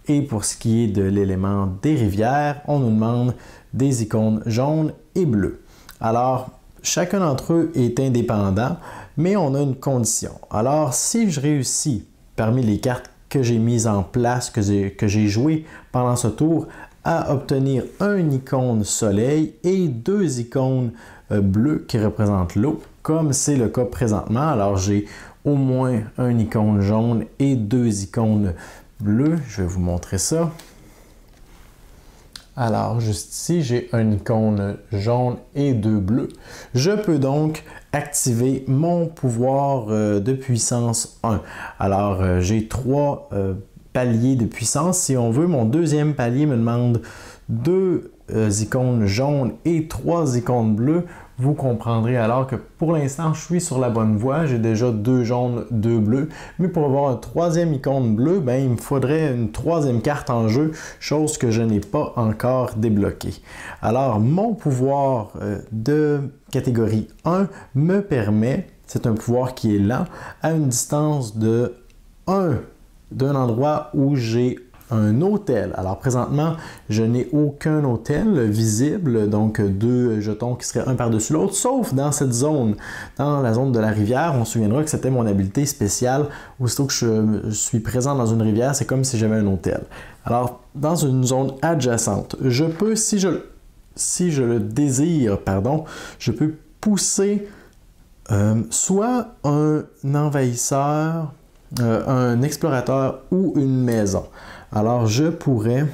Et pour ce qui est de l'élément des rivières, on nous demande des icônes jaunes et bleues. Alors, chacun d'entre eux est indépendant, mais on a une condition. Alors, si je réussis parmi les cartes que j'ai mises en place, que j'ai jouées pendant ce tour, à obtenir un icône soleil et 2 icônes bleues qui représentent l'eau, comme c'est le cas présentement. Alors, j'ai au moins un icône jaune et 2 icônes bleues. Je vais vous montrer ça. Alors, juste ici, j'ai un icône jaune et 2 bleus. Je peux donc activer mon pouvoir de puissance 1. Alors, j'ai 3 paliers de puissance. Si on veut, mon deuxième palier me demande 2 icônes jaunes et 3 icônes bleues. Vous comprendrez alors que pour l'instant, je suis sur la bonne voie. J'ai déjà 2 jaunes, 2 bleus. Mais pour avoir un troisième icône bleu, ben, il me faudrait une troisième carte en jeu, chose que je n'ai pas encore débloquée. Alors, mon pouvoir de catégorie 1 me permet, c'est un pouvoir qui est lent, à une distance de 1 d'un endroit où j'ai un hôtel. Alors présentement, je n'ai aucun hôtel visible, donc 2 jetons qui seraient un par-dessus l'autre, sauf dans cette zone, dans la zone de la rivière. On se souviendra que c'était mon habileté spéciale. Aussitôt que je suis présent dans une rivière, c'est comme si j'avais un hôtel. Alors, dans une zone adjacente, je peux, si je le désire, je peux pousser soit un envahisseur, un explorateur ou une maison. Alors, je pourrais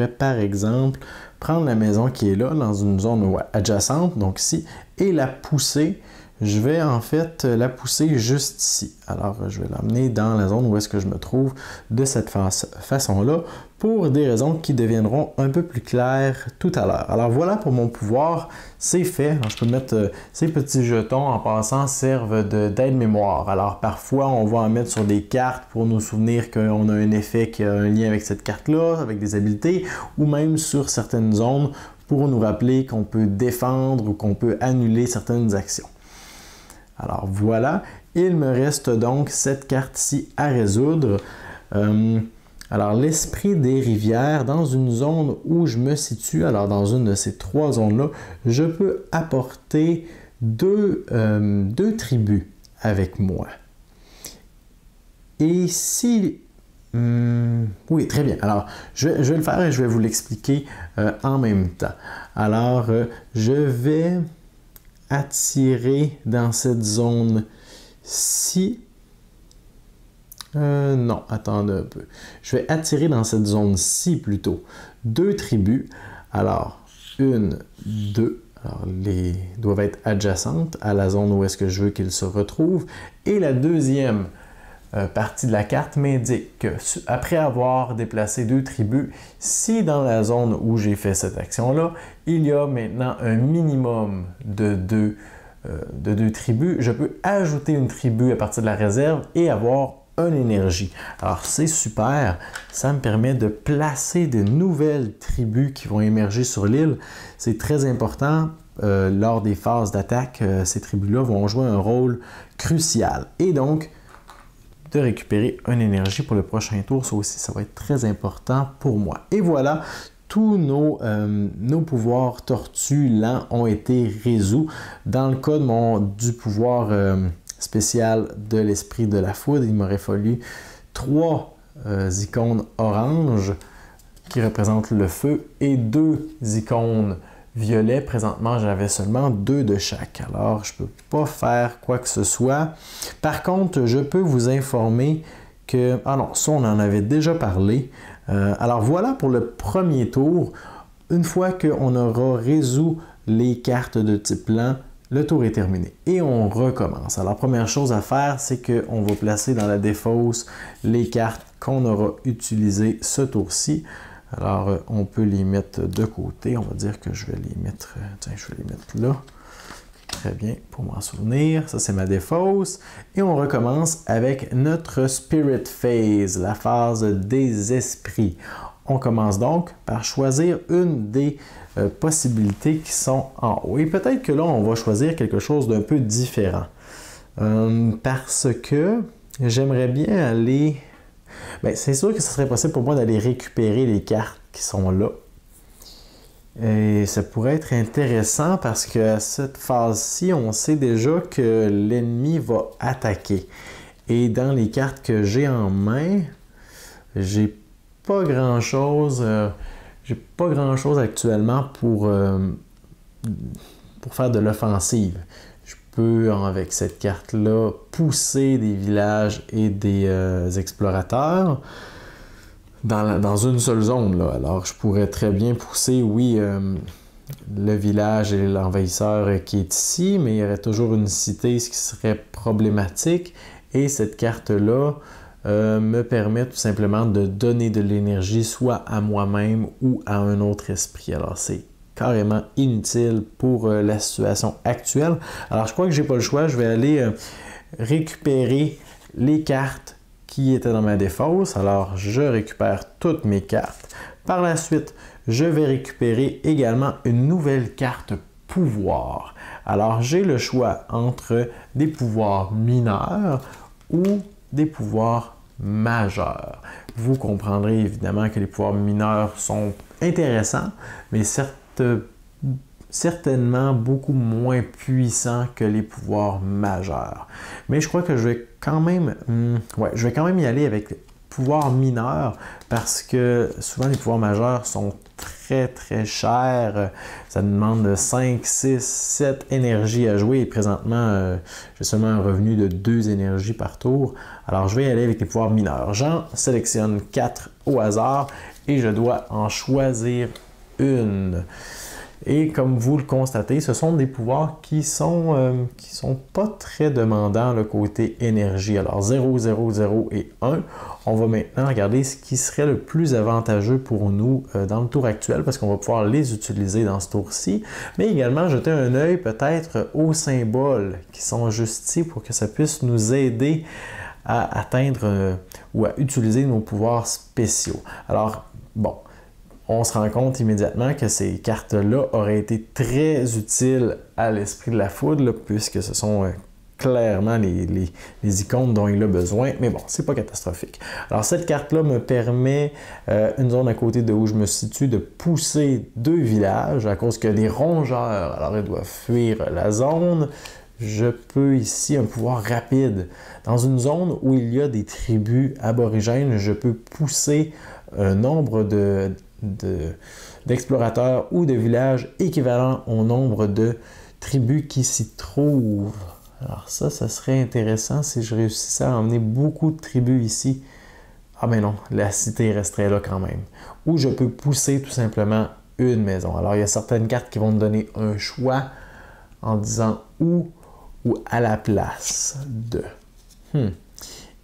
par exemple prendre la maison qui est là, dans une zone adjacente, donc ici, et la pousser. Je vais en fait la pousser juste ici. Alors, je vais l'amener dans la zone où est-ce que je me trouve de cette façon-là, pour des raisons qui deviendront un peu plus claires tout à l'heure. Alors voilà pour mon pouvoir, c'est fait. Alors, je peux mettre ces petits jetons en passant servent d'aide-mémoire. Alors parfois on va en mettre sur des cartes pour nous souvenir qu'on a un effet qui a un lien avec cette carte-là, avec des habiletés, ou même sur certaines zones pour nous rappeler qu'on peut défendre ou qu'on peut annuler certaines actions. Alors voilà, il me reste donc cette carte-ci à résoudre. Alors, l'esprit des rivières, dans une zone où je me situe, alors dans une de ces 3 zones-là, je peux apporter 2 tribus avec moi. Et si... oui, très bien. Alors, je vais le faire et je vais vous l'expliquer en même temps. Alors, je vais attirer dans cette zone-ci. Non, attendez un peu. Je vais attirer dans cette zone-ci plutôt 2 tribus. Alors, 1, 2. Alors, les doivent être adjacentes à la zone où est-ce que je veux qu'ils se retrouvent. Et la deuxième partie de la carte m'indique que après avoir déplacé 2 tribus, si dans la zone où j'ai fait cette action-là, il y a maintenant un minimum de 2 tribus, je peux ajouter une tribu à partir de la réserve et avoir une énergie. Alors c'est super, ça me permet de placer de nouvelles tribus qui vont émerger sur l'île. C'est très important lors des phases d'attaque, ces tribus-là vont jouer un rôle crucial. Et donc, de récupérer une énergie pour le prochain tour, ça aussi, ça va être très important pour moi. Et voilà, tous nos pouvoirs tortues lents ont été résolus. Dans le cas du pouvoir spécial de l'esprit de la foudre, il m'aurait fallu 3 icônes oranges qui représentent le feu et 2 icônes violets. Présentement, j'avais seulement 2 de chaque. Alors, je ne peux pas faire quoi que ce soit. Par contre, je peux vous informer que... Ah non, ça, on en avait déjà parlé. Alors, voilà pour le premier tour. Une fois qu'on aura résolu les cartes de type lent, le tour est terminé et on recommence. Alors, première chose à faire, c'est qu'on va placer dans la défausse les cartes qu'on aura utilisées ce tour-ci. Alors, on peut les mettre de côté. On va dire que je vais les mettre... Tiens, je vais les mettre là. Très bien, pour m'en souvenir. Ça, c'est ma défausse. Et on recommence avec notre Spirit Phase, la phase des esprits. On commence donc par choisir une des possibilités qui sont en haut. Et peut-être que là, on va choisir quelque chose d'un peu différent. Parce que j'aimerais bien aller Bien, c'est sûr que ce serait possible pour moi d'aller récupérer les cartes qui sont là. Et ça pourrait être intéressant parce qu'à cette phase-ci, on sait déjà que l'ennemi va attaquer. Et dans les cartes que j'ai en main, j'ai pas grand-chose actuellement pour faire de l'offensive. Je peux, avec cette carte-là, pousser des villages et des explorateurs dans une seule zone, là. Alors, je pourrais très bien pousser, oui, le village et l'envahisseur qui est ici, mais il y aurait toujours une cité, ce qui serait problématique. Et cette carte-là me permet tout simplement de donner de l'énergie soit à moi-même ou à un autre esprit. Alors, c'est carrément inutile pour la situation actuelle. Alors, je crois que j'ai pas le choix. Je vais aller récupérer les cartes qui étaient dans ma défausse. Alors, je récupère toutes mes cartes. Par la suite, je vais récupérer également une nouvelle carte pouvoir. Alors, j'ai le choix entre des pouvoirs mineurs ou des pouvoirs majeurs. Vous comprendrez évidemment que les pouvoirs mineurs sont intéressants, mais certainement beaucoup moins puissants que les pouvoirs majeurs. Mais je crois que je vais quand même y aller avec les pouvoirs mineurs parce que souvent les pouvoirs majeurs sont très très chers. Ça demande 5, 6, 7 énergies à jouer et présentement j'ai seulement un revenu de 2 énergies par tour. Alors je vais y aller avec les pouvoirs mineurs. J'en sélectionne 4 au hasard et je dois en choisir une. Et comme vous le constatez, ce sont des pouvoirs qui sont pas très demandants le côté énergie. Alors 0, 0, 0 et 1. On va maintenant regarder ce qui serait le plus avantageux pour nous dans le tour actuel parce qu'on va pouvoir les utiliser dans ce tour-ci. Mais également jeter un œil peut-être aux symboles qui sont juste ici pour que ça puisse nous aider à atteindre ou à utiliser nos pouvoirs spéciaux. Alors, bon. On se rend compte immédiatement que ces cartes-là auraient été très utiles à l'Esprit de la Foudre, puisque ce sont clairement les icônes dont il a besoin, mais bon, c'est pas catastrophique. Alors cette carte-là me permet, une zone à côté de où je me situe, de pousser 2 villages à cause qu'il y a des rongeurs, alors ils doivent fuir la zone. Je peux ici un pouvoir rapide. Dans une zone où il y a des tribus aborigènes, je peux pousser un nombre d'explorateurs ou de villages équivalent au nombre de tribus qui s'y trouvent. Alors ça serait intéressant si je réussissais à emmener beaucoup de tribus ici. Ah mais non, la cité resterait là quand même. Ou je peux pousser tout simplement une maison. Alors il y a certaines cartes qui vont me donner un choix en disant où ou à la place de.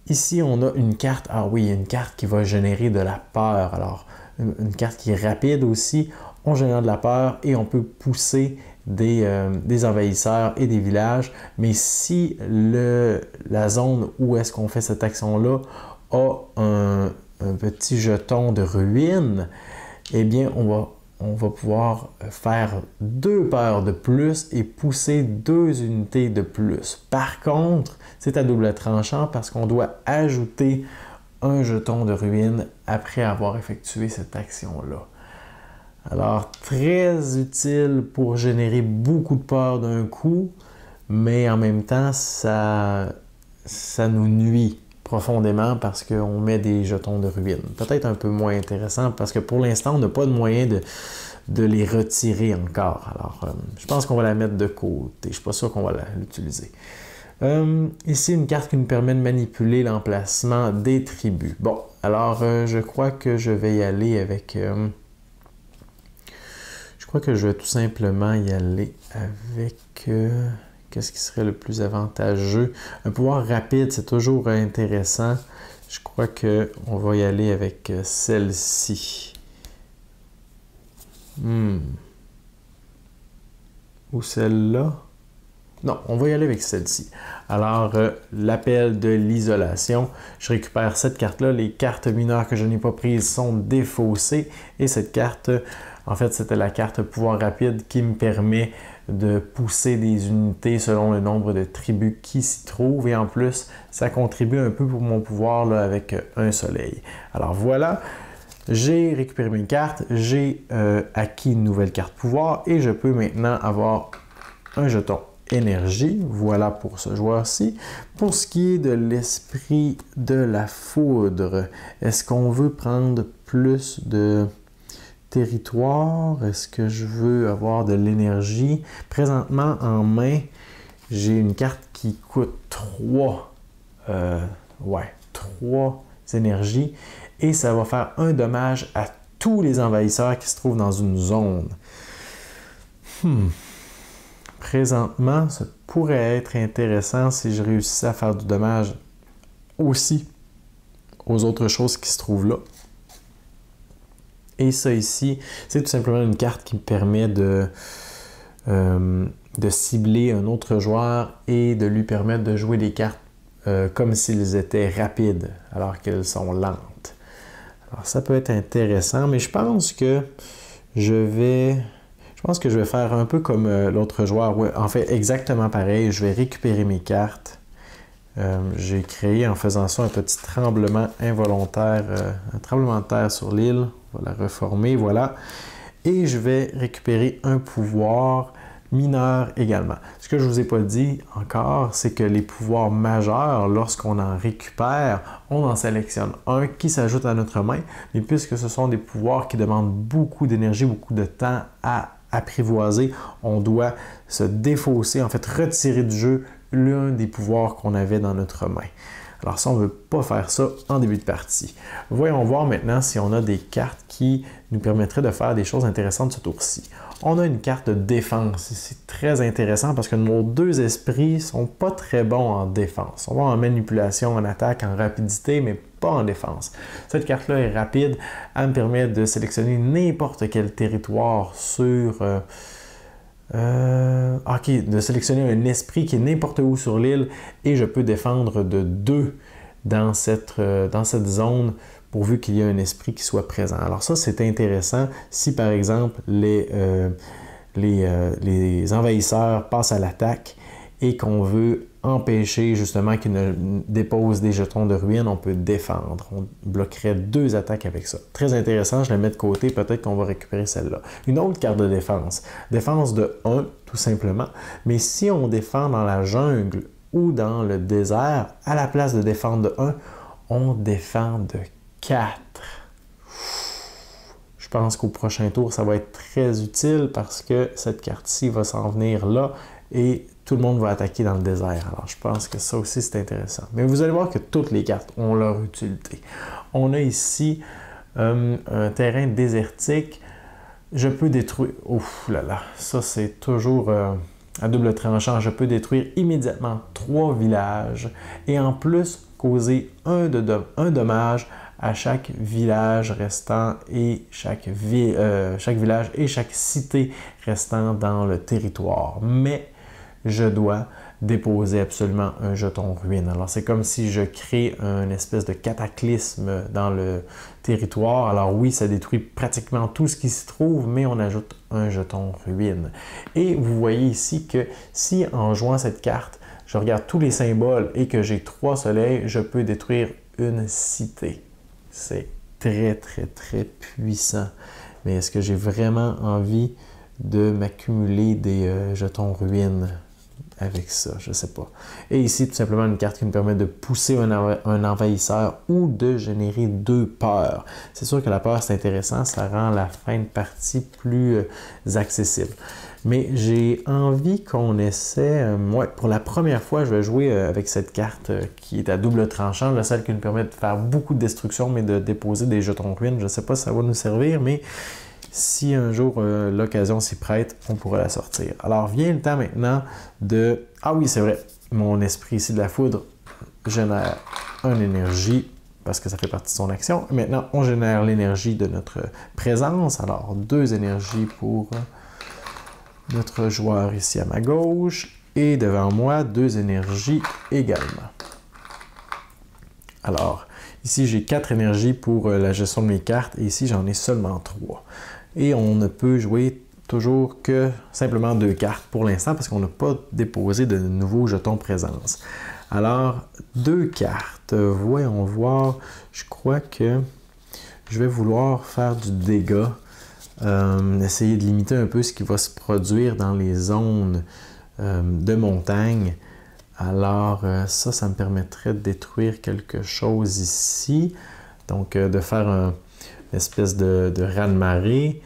Ici on a une carte, une carte qui va générer de la peur. Alors une carte qui est rapide aussi, on génère de la peur et on peut pousser des envahisseurs et des villages. Mais si la zone où est-ce qu'on fait cette action-là a un petit jeton de ruine, eh bien on va pouvoir faire 2 peurs de plus et pousser 2 unités de plus. Par contre, c'est à double tranchant parce qu'on doit ajouter un jeton de ruine après avoir effectué cette action-là. Alors, très utile pour générer beaucoup de peur d'un coup, mais en même temps, ça nous nuit profondément parce qu'on met des jetons de ruine. Peut-être un peu moins intéressant parce que pour l'instant, on n'a pas de moyen de les retirer encore. Alors, je pense qu'on va la mettre de côté. Je ne suis pas sûr qu'on va l'utiliser. Ici, une carte qui nous permet de manipuler l'emplacement des tribus. Bon, alors je crois que je vais y aller avec... je crois que je vais tout simplement y aller avec... qu'est-ce qui serait le plus avantageux? Un pouvoir rapide, c'est toujours intéressant. Je crois qu'on va y aller avec celle-ci. Ou celle-là? Non, on va y aller avec celle-ci. Alors, l'appel de l'isolation. Je récupère cette carte-là. Les cartes mineures que je n'ai pas prises sont défaussées. Et cette carte, en fait, c'était la carte pouvoir rapide qui me permet de pousser des unités selon le nombre de tribus qui s'y trouvent. Et en plus, ça contribue un peu pour mon pouvoir là, avec un soleil. Alors voilà, j'ai récupéré mes cartes, j'ai acquis une nouvelle carte pouvoir et je peux maintenant avoir un jeton énergie. Voilà pour ce joueur-ci. Pour ce qui est de l'esprit de la foudre, est-ce qu'on veut prendre plus de territoire? Est-ce que je veux avoir de l'énergie? Présentement, en main, j'ai une carte qui coûte 3 énergies et ça va faire un dommage à tous les envahisseurs qui se trouvent dans une zone. Présentement, ça pourrait être intéressant si je réussissais à faire du dommage aussi aux autres choses qui se trouvent là. Et ça ici, c'est tout simplement une carte qui me permet de cibler un autre joueur et de lui permettre de jouer des cartes comme s'ils étaient rapides alors qu'elles sont lentes. Alors ça peut être intéressant, mais je pense que je vais faire un peu comme l'autre joueur. Ouais, en fait, exactement pareil. Je vais récupérer mes cartes. J'ai créé en faisant ça un petit tremblement involontaire, un tremblement de terre sur l'île. On va la reformer, voilà. Et je vais récupérer un pouvoir mineur également. Ce que je ne vous ai pas dit encore, c'est que les pouvoirs majeurs, lorsqu'on en récupère, on en sélectionne un qui s'ajoute à notre main. Mais puisque ce sont des pouvoirs qui demandent beaucoup d'énergie, beaucoup de temps à apprivoiser, on doit se défausser, en fait retirer du jeu l'un des pouvoirs qu'on avait dans notre main. Alors ça, on ne veut pas faire ça en début de partie. Voyons voir maintenant si on a des cartes qui nous permettraient de faire des choses intéressantes ce tour-ci. On a une carte de défense. C'est très intéressant parce que nos deux esprits ne sont pas très bons en défense. Ils sont bons en manipulation, en attaque, en rapidité, mais pas en défense. Cette carte-là est rapide. Elle me permet de sélectionner n'importe quel territoire sur... de sélectionner un esprit qui est n'importe où sur l'île et je peux défendre de 2 dans cette zone pourvu qu'il y ait un esprit qui soit présent. Alors ça, c'est intéressant si par exemple les envahisseurs passent à l'attaque et qu'on veut empêcher justement qu'ils ne déposent des jetons de ruine, on peut défendre. On bloquerait 2 attaques avec ça. Très intéressant, je la mets de côté, peut-être qu'on va récupérer celle-là. Une autre carte de défense. Défense de 1, tout simplement. Mais si on défend dans la jungle ou dans le désert, à la place de défendre de 1, on défend de 4. Je pense qu'au prochain tour, ça va être très utile parce que cette carte-ci va s'en venir là et tout le monde va attaquer dans le désert. Alors, je pense que ça aussi, c'est intéressant. Mais vous allez voir que toutes les cartes ont leur utilité. On a ici un terrain désertique. Je peux détruire... Ouf là là, ça c'est toujours à double tranchant. Je peux détruire immédiatement 3 villages et en plus causer un dommage à chaque village restant et chaque village et chaque cité restant dans le territoire. Mais je dois déposer absolument un jeton ruine. Alors, c'est comme si je crée une espèce de cataclysme dans le territoire. Alors oui, ça détruit pratiquement tout ce qui s'y trouve, mais on ajoute un jeton ruine. Et vous voyez ici que si en jouant cette carte, je regarde tous les symboles et que j'ai 3 soleils, je peux détruire une cité. C'est très, très, très puissant. Mais est-ce que j'ai vraiment envie de m'accumuler des jetons ruines avec ça? Je ne sais pas. Et ici, tout simplement, une carte qui me permet de pousser un envahisseur ou de générer 2 peurs. C'est sûr que la peur, c'est intéressant. Ça rend la fin de partie plus accessible. Mais j'ai envie qu'on essaie... pour la première fois, je vais jouer avec cette carte qui est à double tranchant, celle qui nous permet de faire beaucoup de destruction, mais de déposer des jetons ruines. Je ne sais pas si ça va nous servir, mais si un jour l'occasion s'y prête, on pourra la sortir. Alors, vient le temps maintenant de... Ah oui, c'est vrai, mon esprit ici de la foudre génère une énergie parce que ça fait partie de son action. Maintenant, on génère l'énergie de notre présence. Alors, 2 énergies pour notre joueur ici à ma gauche. Et devant moi, 2 énergies également. Alors, ici, j'ai 4 énergies pour la gestion de mes cartes. Et ici, j'en ai seulement 3. Et on ne peut jouer toujours que simplement 2 cartes pour l'instant parce qu'on n'a pas déposé de nouveaux jetons présence. Alors, 2 cartes. Voyons voir. Je crois que je vais vouloir faire du dégât. Essayer de limiter un peu ce qui va se produire dans les zones de montagne. Alors, ça me permettrait de détruire quelque chose ici. Donc, de faire une espèce de raz-de-marée.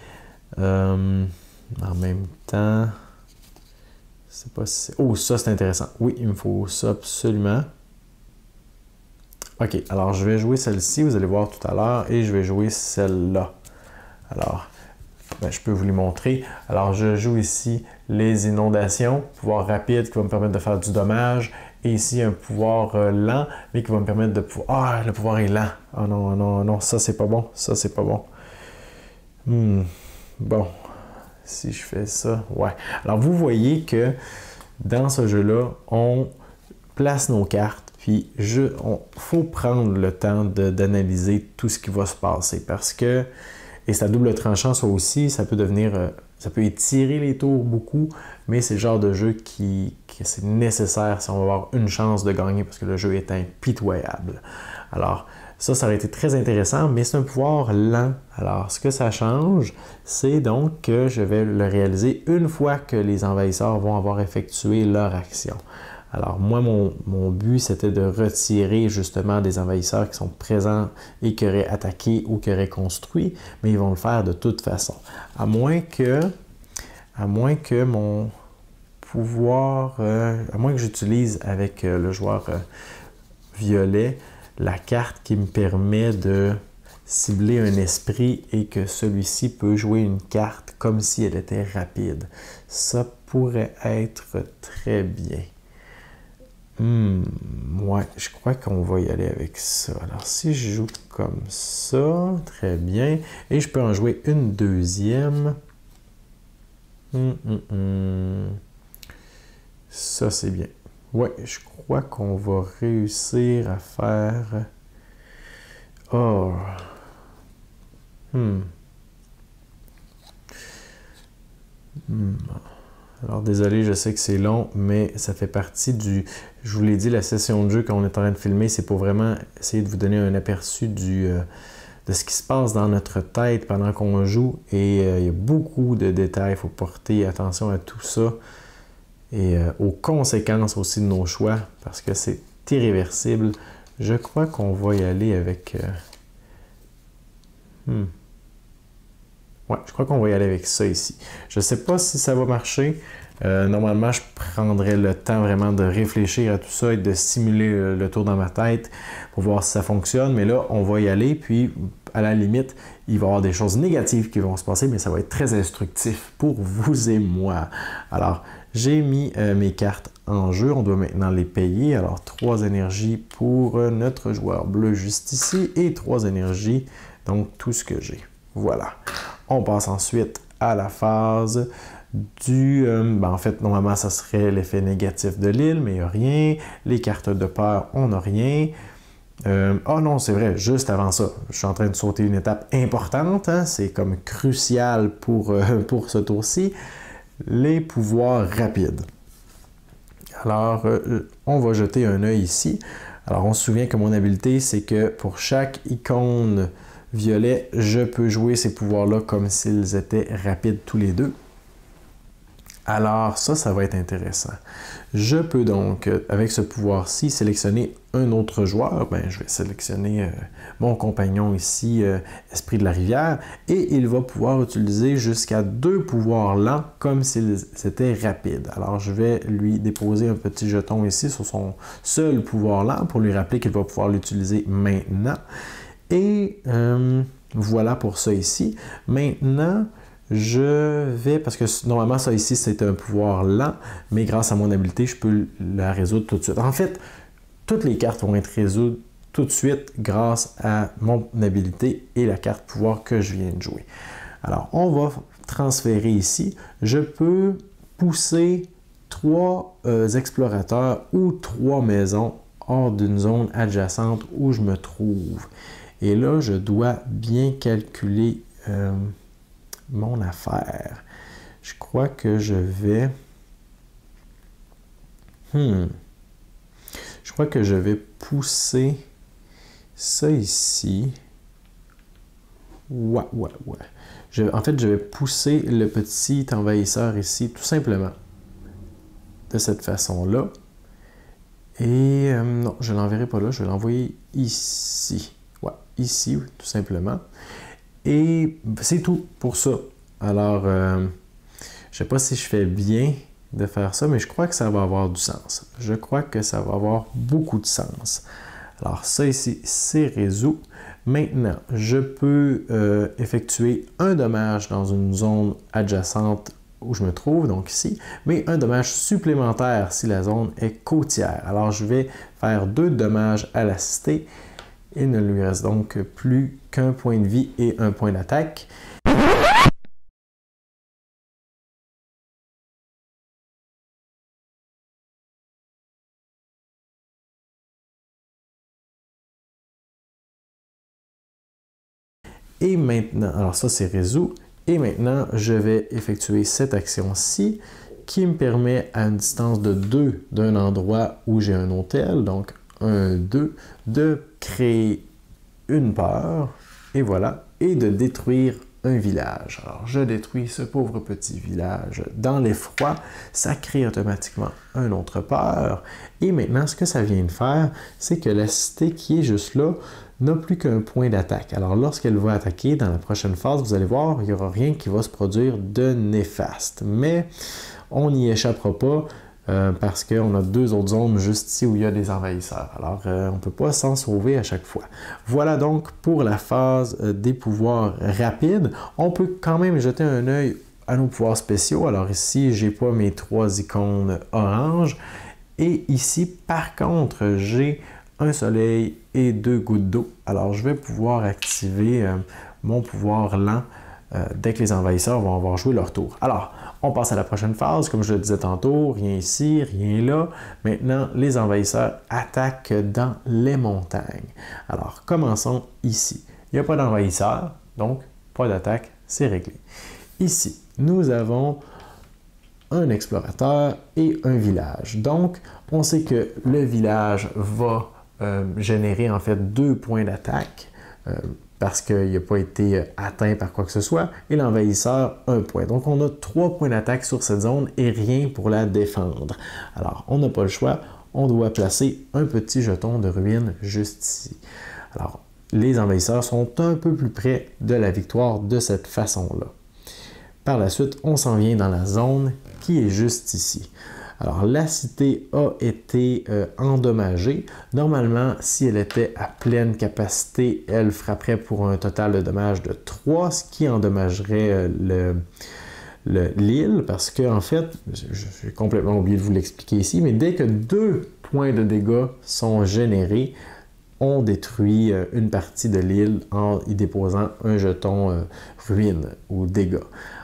En même temps, je sais pas si... Oh, ça c'est intéressant. Oui, il me faut ça absolument. OK, alors je vais jouer celle-ci, vous allez voir tout à l'heure, et je vais jouer celle-là. Alors, ben, je peux vous les montrer. Alors, je joue ici les inondations, pouvoir rapide qui va me permettre de faire du dommage, et ici un pouvoir lent, mais qui va me permettre de pouvoir... Ah, le pouvoir est lent. Oh non, non, non, ça c'est pas bon, ça c'est pas bon. Bon, si je fais ça, ouais. Alors, vous voyez que dans ce jeu-là, on place nos cartes, puis il faut prendre le temps d'analyser tout ce qui va se passer parce que, et c'est à double tranchant ça aussi, ça peut devenir, ça peut étirer les tours beaucoup, mais c'est le genre de jeu qui c'est nécessaire si on va avoir une chance de gagner parce que le jeu est impitoyable. Alors, ça aurait été très intéressant, mais c'est un pouvoir lent. Alors, ce que ça change, c'est donc que je vais le réaliser une fois que les envahisseurs vont avoir effectué leur action. Alors, moi, mon but, c'était de retirer justement des envahisseurs qui sont présents et qui auraient attaqué ou qui auraient construit, mais ils vont le faire de toute façon. À moins que mon pouvoir, à moins que j'utilise avec le joueur violet, la carte qui me permet de cibler un esprit et que celui-ci peut jouer une carte comme si elle était rapide. Ça pourrait être très bien. Ouais, je crois qu'on va y aller avec ça. Alors, si je joue comme ça, très bien. Et je peux en jouer une deuxième. Ça, c'est bien. Ouais, je crois qu'on va réussir à faire... Oh. Alors, désolé, je sais que c'est long, mais ça fait partie du... Je vous l'ai dit, la session de jeu qu'on est en train de filmer, c'est pour vraiment essayer de vous donner un aperçu de ce qui se passe dans notre tête pendant qu'on joue. Et il y a beaucoup de détails, il faut porter attention à tout ça. Et aux conséquences aussi de nos choix, parce que c'est irréversible. Je crois qu'on va y aller avec... Ouais, je crois qu'on va y aller avec ça ici. Je ne sais pas si ça va marcher. Normalement, je prendrais le temps vraiment de réfléchir à tout ça et de simuler le tour dans ma tête pour voir si ça fonctionne. Mais là, on va y aller. Puis, à la limite, il va y avoir des choses négatives qui vont se passer, mais ça va être très instructif pour vous et moi. Alors, j'ai mis mes cartes en jeu. On doit maintenant les payer. Alors, 3 énergies pour notre joueur bleu juste ici et 3 énergies, donc tout ce que j'ai. Voilà. On passe ensuite à la phase du... en fait, normalement, ça serait l'effet négatif de l'île, mais il n'y a rien. Les cartes de peur, on n'a rien. Oh non, c'est vrai, juste avant ça, je suis en train de sauter une étape importante. Hein, c'est comme crucial pour ce tour-ci. Les pouvoirs rapides. Alors, on va jeter un œil ici. Alors, on se souvient que mon habileté, c'est que pour chaque icône violet, je peux jouer ces pouvoirs-là comme s'ils étaient rapides tous les deux. Alors ça va être intéressant. Je peux donc, avec ce pouvoir-ci, sélectionner un autre joueur. Ben, je vais sélectionner mon compagnon ici, Esprit de la Rivière, et il va pouvoir utiliser jusqu'à 2 pouvoirs lents comme s'ils étaient rapides. Alors, je vais lui déposer un petit jeton ici sur son seul pouvoir lent pour lui rappeler qu'il va pouvoir l'utiliser maintenant. Et voilà pour ça ici. Maintenant, je vais, parce que normalement ça ici c'est un pouvoir lent, mais grâce à mon habileté, je peux la résoudre tout de suite. En fait, toutes les cartes vont être résolues tout de suite grâce à mon habileté et la carte pouvoir que je viens de jouer. Alors, on va transférer ici. Je peux pousser 3 explorateurs ou 3 maisons hors d'une zone adjacente où je me trouve. Et là, je dois bien calculer mon affaire. je crois que je vais... Je crois que je vais pousser ça ici. Ouais. En fait, je vais pousser le petit envahisseur ici, tout simplement. De cette façon-là. Et non, je ne l'enverrai pas là, je vais l'envoyer ici. Ouais, ici, tout simplement. Et c'est tout pour ça. Alors, je ne sais pas si je fais bien de faire ça, mais je crois que ça va avoir du sens. Je crois que ça va avoir beaucoup de sens. Alors, ça ici, c'est résolu. Maintenant, je peux effectuer un dommage dans une zone adjacente où je me trouve, donc ici, mais un dommage supplémentaire si la zone est côtière. Alors, je vais faire 2 dommages à la cité. Il ne lui reste donc plus qu'un point de vie et un point d'attaque. Et maintenant, alors ça c'est résolu. Et maintenant, je vais effectuer cette action-ci qui me permet à une distance de 2 d'un endroit où j'ai un hôtel, donc 1, 2, de créer une peur, et voilà, et de détruire un village. Alors, je détruis ce pauvre petit village dans l'effroi, ça crée automatiquement un autre peur. Et maintenant, ce que ça vient de faire, c'est que la cité qui est juste là n'a plus qu'un point d'attaque. Alors, lorsqu'elle va attaquer dans la prochaine phase, vous allez voir, il n'y aura rien qui va se produire de néfaste. Mais on n'y échappera pas parce qu'on a 2 autres zones juste ici où il y a des envahisseurs. Alors, on ne peut pas s'en sauver à chaque fois. Voilà donc pour la phase des pouvoirs rapides. On peut quand même jeter un œil à nos pouvoirs spéciaux. Alors ici, je n'ai pas mes 3 icônes orange. Et ici, par contre, j'ai un soleil et 2 gouttes d'eau. Alors, je vais pouvoir activer mon pouvoir lent dès que les envahisseurs vont avoir joué leur tour. Alors, on passe à la prochaine phase. Comme je le disais tantôt, rien ici, rien là. Maintenant, les envahisseurs attaquent dans les montagnes. Alors, commençons ici. Il n'y a pas d'envahisseurs, donc pas d'attaque, c'est réglé. Ici, nous avons un explorateur et un village. Donc, on sait que le village va générer en fait 2 points d'attaque parce qu'il n'a pas été atteint par quoi que ce soit, et l'envahisseur, 1 point. Donc, on a 3 points d'attaque sur cette zone et rien pour la défendre. Alors, on n'a pas le choix, on doit placer un petit jeton de ruine juste ici. Alors, les envahisseurs sont un peu plus près de la victoire de cette façon-là. Par la suite, on s'en vient dans la zone qui est juste ici. Alors, la cité a été endommagée. Normalement, si elle était à pleine capacité, elle frapperait pour un total de dommages de 3, ce qui endommagerait l'île, parce que, en fait, j'ai complètement oublié de vous l'expliquer ici, mais dès que 2 points de dégâts sont générés, on détruit une partie de l'île en y déposant un jeton ruine ou dégâts.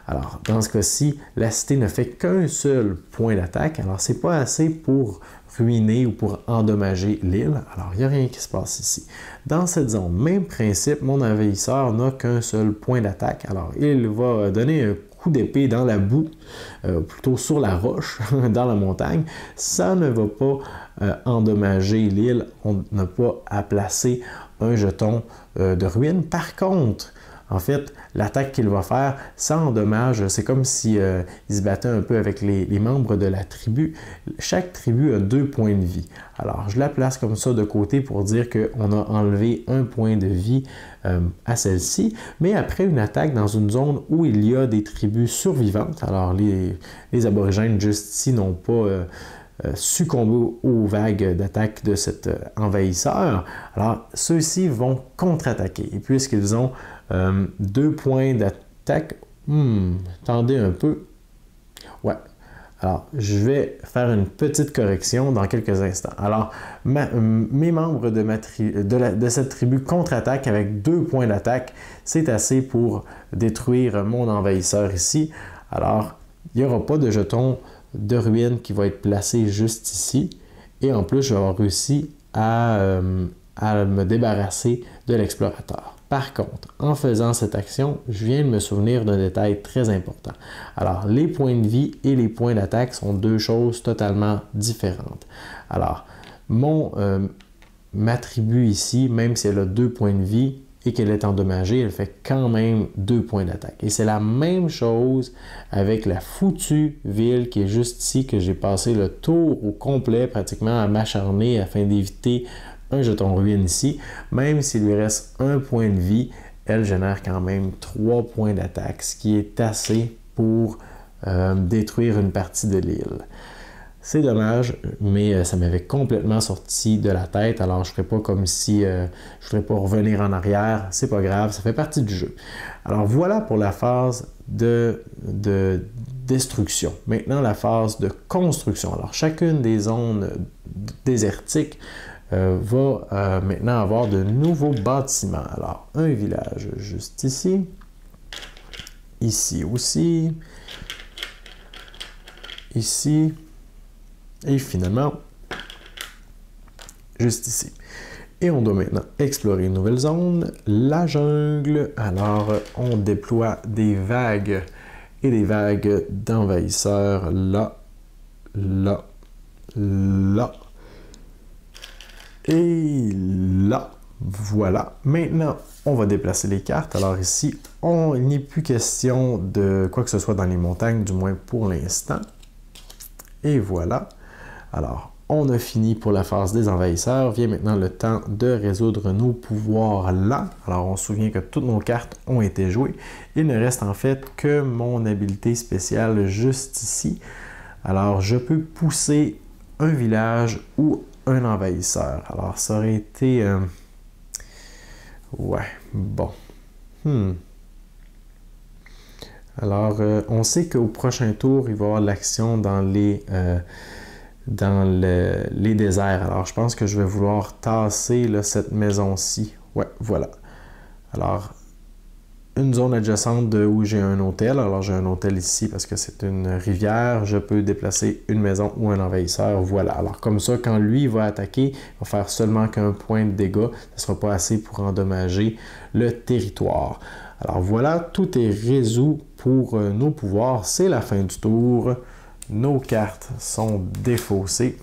Alors, dans ce cas-ci, la cité ne fait qu'un seul point d'attaque. Alors, ce n'est pas assez pour ruiner ou pour endommager l'île. Alors, il n'y a rien qui se passe ici. Dans cette zone, même principe, mon envahisseur n'a qu'un seul point d'attaque. Alors, il va donner un coup d'épée dans la boue, plutôt sur la roche, dans la montagne. Ça ne va pas endommager l'île. On n'a pas à placer un jeton de ruine. Par contre, en fait, l'attaque qu'il va faire, ça endommage. C'est comme si il se battait un peu avec les membres de la tribu. Chaque tribu a 2 points de vie. Alors, je la place comme ça de côté pour dire qu'on a enlevé 1 point de vie à celle-ci. Mais après une attaque dans une zone où il y a des tribus survivantes, alors les aborigènes juste ici n'ont pas succomber aux vagues d'attaque de cet envahisseur. Alors, ceux-ci vont contre-attaquer. Et puisqu'ils ont 2 points d'attaque, attendez un peu. Ouais. Alors, je vais faire une petite correction dans quelques instants. Alors, mes membres de cette tribu contre-attaquent avec 2 points d'attaque. C'est assez pour détruire mon envahisseur ici. Alors, il n'y aura pas de jeton de ruine qui va être placé juste ici. Et en plus, je vais avoir réussi à me débarrasser de l'explorateur. Par contre, en faisant cette action, je viens de me souvenir d'un détail très important. Alors, les points de vie et les points d'attaque sont deux choses totalement différentes. Alors, ma tribu ici, même si elle a 2 points de vie et qu'elle est endommagée, elle fait quand même 2 points d'attaque. Et c'est la même chose avec la foutue ville qui est juste ici, que j'ai passé le tour au complet pratiquement à m'acharner afin d'éviter un jeton ruine ici. Même s'il lui reste 1 point de vie, elle génère quand même 3 points d'attaque, ce qui est assez pour détruire une partie de l'île. C'est dommage, mais ça m'avait complètement sorti de la tête. Alors, je ne ferai pas comme si je ne voudrais pas revenir en arrière. C'est pas grave, ça fait partie du jeu. Alors, voilà pour la phase de destruction. Maintenant, la phase de construction. Alors, chacune des zones désertiques va maintenant avoir de nouveaux bâtiments. Alors, un village juste ici. Ici aussi. Ici. Et finalement, juste ici. Et on doit maintenant explorer une nouvelle zone, la jungle. Alors, on déploie des vagues et des vagues d'envahisseurs là, là, là et là. Voilà. Maintenant, on va déplacer les cartes. Alors ici, il n'est plus question de quoi que ce soit dans les montagnes, du moins pour l'instant. Et voilà. Alors, on a fini pour la phase des envahisseurs. Vient maintenant le temps de résoudre nos pouvoirs là. Alors, on se souvient que toutes nos cartes ont été jouées. Il ne reste en fait que mon habileté spéciale juste ici. Alors, je peux pousser un village ou un envahisseur. Alors, ça aurait été... Ouais, bon. Alors, on sait qu'au prochain tour, il va y avoir de l'action dans les déserts. Alors, je pense que je vais vouloir tasser là, cette maison-ci. Ouais, voilà. Alors, une zone adjacente de où j'ai un hôtel. Alors, j'ai un hôtel ici parce que c'est une rivière. Je peux déplacer une maison ou un envahisseur. Voilà. Alors, comme ça, quand lui va attaquer, il va faire seulement qu'un point de dégâts. Ce ne sera pas assez pour endommager le territoire. Alors, voilà, tout est résolu pour nos pouvoirs. C'est la fin du tour. Nos cartes sont défaussées.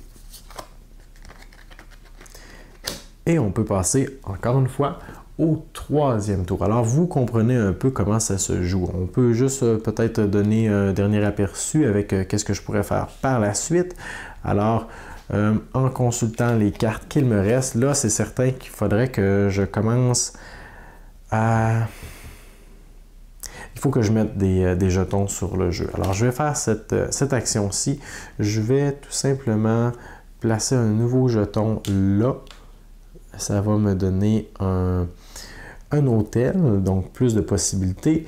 Et on peut passer, encore une fois, au troisième tour. Alors, vous comprenez un peu comment ça se joue. On peut juste peut-être donner un dernier aperçu avec qu'est-ce que je pourrais faire par la suite. Alors, en consultant les cartes qu'il me reste, là, c'est certain qu'il faudrait que je commence à... Il faut que je mette des jetons sur le jeu. Alors, je vais faire cette action-ci. Je vais tout simplement placer un nouveau jeton là. Ça va me donner un hôtel, donc plus de possibilités.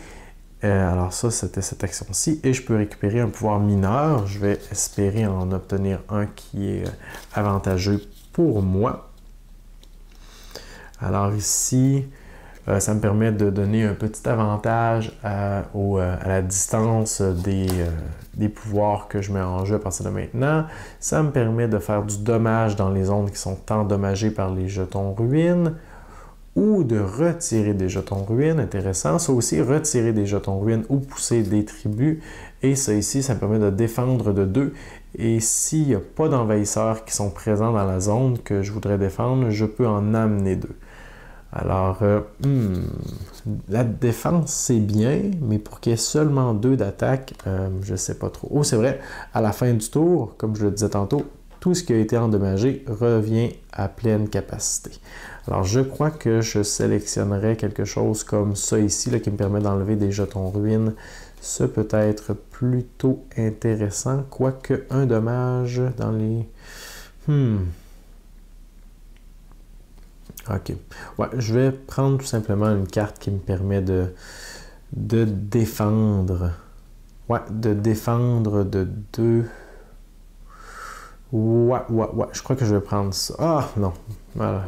Alors ça, c'était cette action-ci. Et je peux récupérer un pouvoir mineur. Je vais espérer en obtenir un qui est avantageux pour moi. Alors ici, ça me permet de donner un petit avantage à la distance des pouvoirs que je mets en jeu à partir de maintenant. Ça me permet de faire du dommage dans les zones qui sont endommagées par les jetons ruines ou de retirer des jetons ruines. Intéressant. Ça aussi, retirer des jetons ruines ou pousser des tribus. Et ça ici, ça me permet de défendre de 2. Et s'il n'y a pas d'envahisseurs qui sont présents dans la zone que je voudrais défendre, je peux en amener 2. Alors, la défense, c'est bien, mais pour qu'il y ait seulement 2 d'attaque, je ne sais pas trop. Oh, c'est vrai, à la fin du tour, comme je le disais tantôt, tout ce qui a été endommagé revient à pleine capacité. Alors, je crois que je sélectionnerai quelque chose comme ça ici, là, qui me permet d'enlever des jetons ruines. Ce peut être plutôt intéressant, quoique un dommage dans les... OK. Ouais, je vais prendre tout simplement une carte qui me permet de défendre. Ouais, de défendre de 2. Ouais. Je crois que je vais prendre ça. Ah, non. Voilà.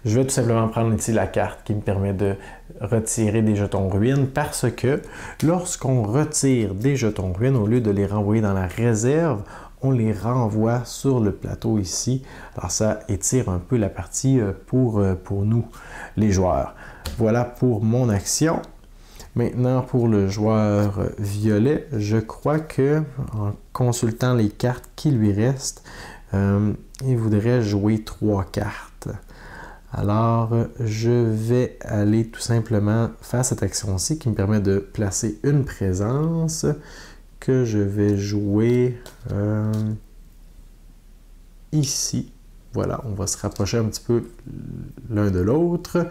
Je vais tout simplement prendre ici la carte qui me permet de retirer des jetons ruines parce que lorsqu'on retire des jetons ruines, au lieu de les renvoyer dans la réserve, on les renvoie sur le plateau ici. Alors ça étire un peu la partie pour nous, les joueurs. Voilà pour mon action. Maintenant, pour le joueur violet, je crois que, en consultant les cartes qui lui restent, il voudrait jouer 3 cartes. Alors, je vais aller tout simplement faire cette action-ci qui me permet de placer une présence que je vais jouer ici. Voilà, on va se rapprocher un petit peu l'un de l'autre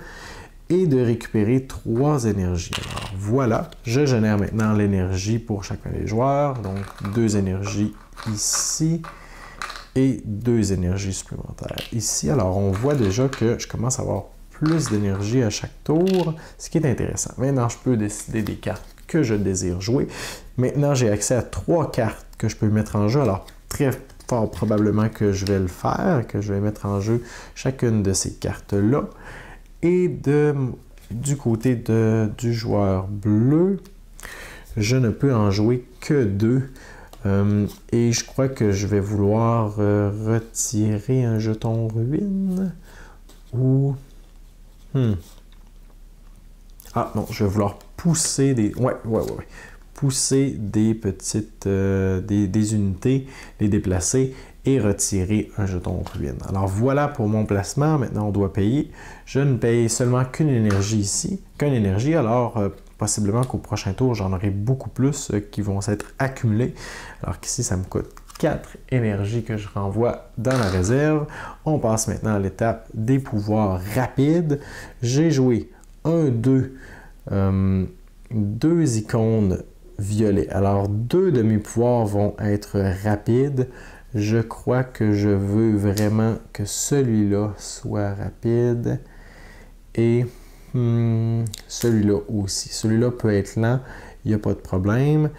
et de récupérer 3 énergies. Alors voilà, je génère maintenant l'énergie pour chacun des joueurs. Donc 2 énergies ici et 2 énergies supplémentaires ici. Alors on voit déjà que je commence à avoir plus d'énergie à chaque tour, ce qui est intéressant. Maintenant, je peux décider des cartes que je désire jouer. Maintenant, j'ai accès à 3 cartes que je peux mettre en jeu. Alors très fort probablement que je vais le faire, que je vais mettre en jeu chacune de ces cartes-là. Et du côté du joueur bleu, je ne peux en jouer que 2. Et je crois que je vais vouloir retirer un jeton ruine. Ou... Ah non, je vais vouloir pousser des... Ouais. Pousser des petites... des unités, les déplacer et retirer un jeton ruine. Alors voilà pour mon placement. Maintenant, on doit payer. Je ne paye seulement qu'une énergie ici, alors possiblement qu'au prochain tour, j'en aurai beaucoup plus qui vont s'être accumulés. Alors qu'ici, ça me coûte 4 énergies que je renvoie dans la réserve. On passe maintenant à l'étape des pouvoirs rapides. J'ai joué 2 icônes violets. Alors 2 de mes pouvoirs vont être rapides. Je crois que je veux vraiment que celui-là soit rapide et celui-là aussi. Celui-là peut être lent, il n'y a pas de problème.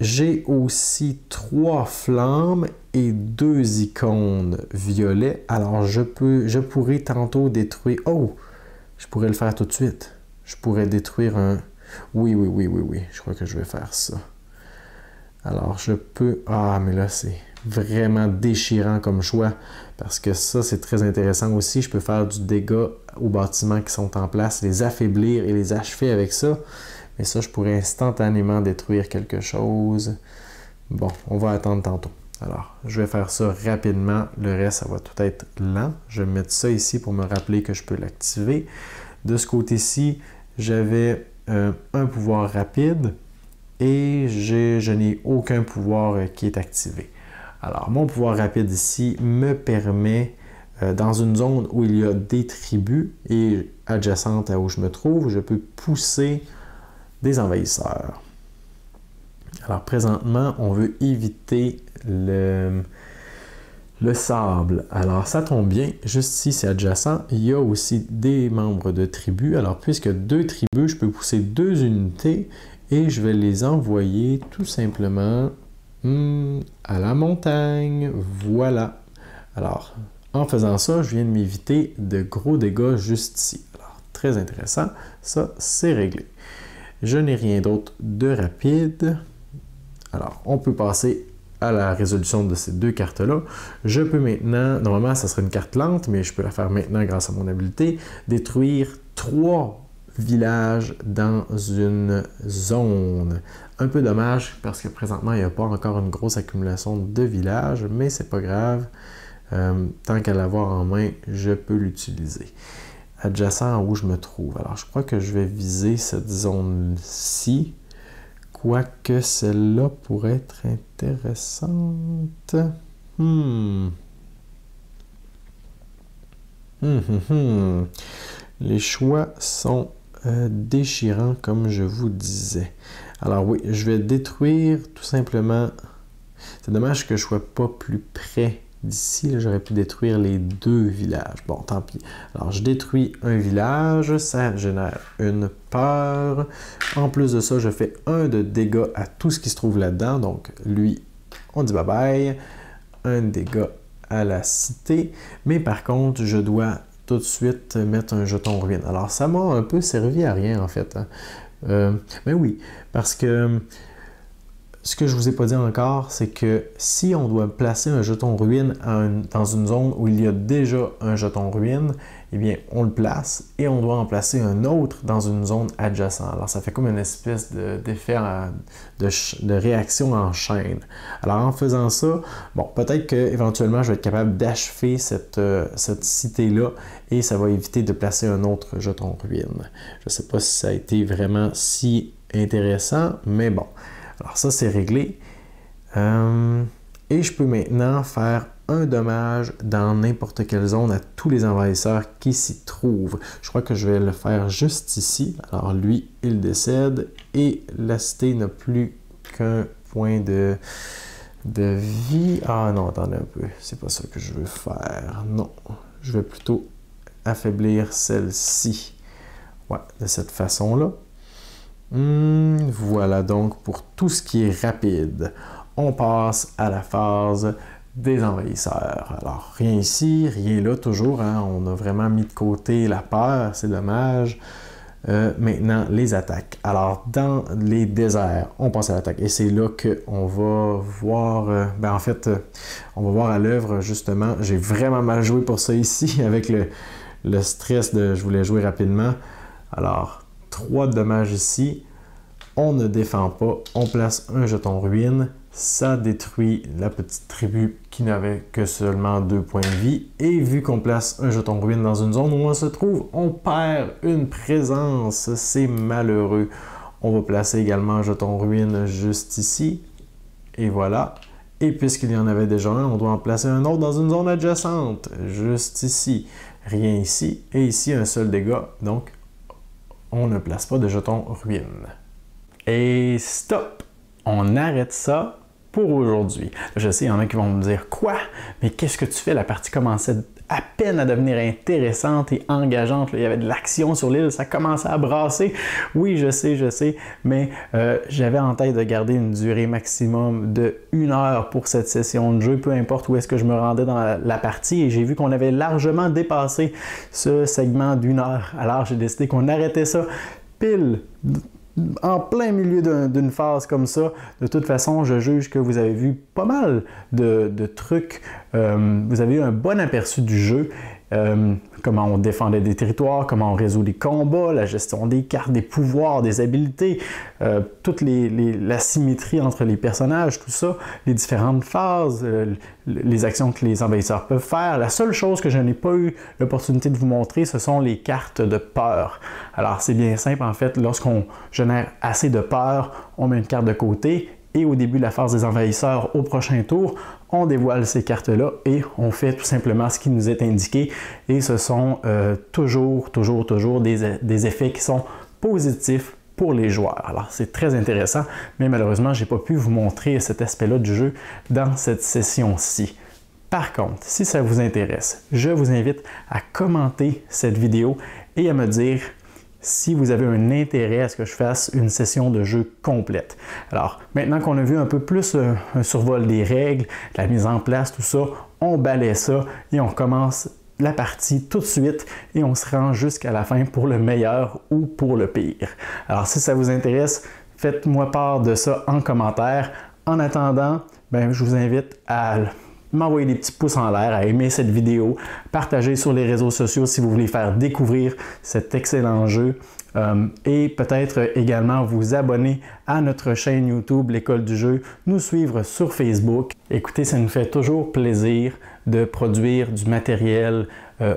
J'ai aussi 3 flammes et 2 icônes violets. Alors je pourrais tantôt détruire... Oh! Je pourrais le faire tout de suite. Je pourrais détruire un... Oui. Je crois que je vais faire ça. Alors je peux... Ah, mais là c'est vraiment déchirant comme choix parce que ça c'est très intéressant aussi. Je peux faire du dégât aux bâtiments qui sont en place, les affaiblir et les achever avec ça. Mais ça, je pourrais instantanément détruire quelque chose. Bon, on va attendre tantôt. Alors, je vais faire ça rapidement. Le reste, ça va tout être lent. Je vais mettre ça ici pour me rappeler que je peux l'activer. De ce côté-ci, j'avais un pouvoir rapide et je n'ai aucun pouvoir qui est activé. Alors, mon pouvoir rapide ici me permet, dans une zone où il y a des tribus et adjacentes à où je me trouve, je peux pousser des envahisseurs. Alors, présentement, on veut éviter le sable. Alors, ça tombe bien. Juste ici, c'est adjacent. Il y a aussi des membres de tribus. Alors, puisque 2 tribus, je peux pousser 2 unités et je vais les envoyer tout simplement à la montagne. Voilà. Alors, en faisant ça, je viens de m'éviter de gros dégâts juste ici. Alors, très intéressant. Ça, c'est réglé. Je n'ai rien d'autre de rapide. Alors, on peut passer à la résolution de ces 2 cartes-là. Je peux maintenant, normalement, ça serait une carte lente, mais je peux la faire maintenant grâce à mon habileté, détruire 3 villages dans une zone. Un peu dommage parce que présentement, il n'y a pas encore une grosse accumulation de villages, mais c'est pas grave. Tant qu'à l'avoir en main, je peux l'utiliser. Adjacent à où je me trouve. Alors, je crois que je vais viser cette zone-ci, quoique celle-là pourrait être intéressante. Les choix sont déchirants, comme je vous disais. Alors oui, je vais détruire tout simplement... C'est dommage que je ne sois pas plus près d'ici. J'aurais pu détruire les 2 villages. Bon, tant pis. Alors, je détruis un village. Ça génère une peur. En plus de ça, je fais 1 de dégâts à tout ce qui se trouve là-dedans. Donc, lui, on dit bye-bye. 1 dégât à la cité. Mais par contre, je dois tout de suite mettre un jeton ruine. Alors, ça m'a un peu servi à rien, en fait. Mais oui, parce que ce que je ne vous ai pas dit encore, c'est que si on doit placer un jeton ruine dans une zone où il y a déjà un jeton ruine, eh bien, on le place et on doit en placer un autre dans une zone adjacente. Alors, ça fait comme une espèce d'effet de réaction en chaîne. Alors, en faisant ça, bon, peut-être qu'éventuellement, je vais être capable d'achever cette cité-là et ça va éviter de placer un autre jeton ruine. Je ne sais pas si ça a été vraiment si intéressant, mais bon. Alors, ça, c'est réglé. Et je peux maintenant faire un dommage dans n'importe quelle zone à tous les envahisseurs qui s'y trouvent. Je crois que je vais le faire juste ici. Alors lui, il décède et la cité n'a plus qu'un point de vie. Ah non, attendez un peu. C'est pas ça que je veux faire. Non, je vais plutôt affaiblir celle-ci. Ouais, de cette façon-là. Voilà donc pour tout ce qui est rapide. On passe à la phase des envahisseurs. Alors, rien ici, rien là, toujours. Hein? On a vraiment mis de côté la peur, c'est dommage. Maintenant, les attaques. Alors, dans les déserts, on passe à l'attaque. Et c'est là qu'on va voir... on va voir à l'œuvre, justement. J'ai vraiment mal joué pour ça ici, avec le stress de... Je voulais jouer rapidement. Alors, 3 dommages ici. On ne défend pas. On place un jeton ruine. Ça détruit la petite tribu qui n'avait que seulement 2 points de vie. Et vu qu'on place un jeton ruine dans une zone où on se trouve, on perd une présence. C'est malheureux. On va placer également un jeton ruine juste ici. Et voilà. Et puisqu'il y en avait déjà un, on doit en placer un autre dans une zone adjacente. Juste ici. Rien ici. Et ici, un seul dégât. Donc, on ne place pas de jeton ruine. Et stop! On arrête ça pour aujourd'hui. Je sais, il y en a qui vont me dire « Quoi? Mais qu'est-ce que tu fais? La partie commençait à peine à devenir intéressante et engageante. Là, il y avait de l'action sur l'île, ça commençait à brasser. » Oui, je sais, mais j'avais en tête de garder une durée maximum de 1 heure pour cette session de jeu, peu importe où est-ce que je me rendais dans la partie, et j'ai vu qu'on avait largement dépassé ce segment d'1 heure. Alors, j'ai décidé qu'on arrêtait ça pile en plein milieu d'une phase comme ça. De toute façon, je juge que vous avez vu pas mal de trucs. Vous avez eu un bon aperçu du jeu. Comment on défendait des territoires, comment on résout les combats, la gestion des cartes, des pouvoirs, des habiletés, toute la symétrie entre les personnages, tout ça, les différentes phases, les actions que les envahisseurs peuvent faire. La seule chose que je n'ai pas eu l'opportunité de vous montrer, ce sont les cartes de peur. Alors c'est bien simple en fait, lorsqu'on génère assez de peur, on met une carte de côté. Et au début de la phase des envahisseurs, au prochain tour, on dévoile ces cartes-là et on fait tout simplement ce qui nous est indiqué. Et ce sont toujours des effets qui sont positifs pour les joueurs. Alors, c'est très intéressant, mais malheureusement, je n'ai pas pu vous montrer cet aspect-là du jeu dans cette session-ci. Par contre, si ça vous intéresse, je vous invite à commenter cette vidéo et à me dire si vous avez un intérêt à ce que je fasse une session de jeu complète. Alors, maintenant qu'on a vu un peu plus un survol des règles, la mise en place, tout ça, on balaie ça et on commence la partie tout de suite et on se rend jusqu'à la fin pour le meilleur ou pour le pire. Alors, si ça vous intéresse, faites-moi part de ça en commentaire. En attendant, je vous invite à m'envoyer des petits pouces en l'air, à aimer cette vidéo, partager sur les réseaux sociaux si vous voulez faire découvrir cet excellent jeu et peut-être également vous abonner à notre chaîne YouTube L'École du jeu, nous suivre sur Facebook. Écoutez, ça nous fait toujours plaisir de produire du matériel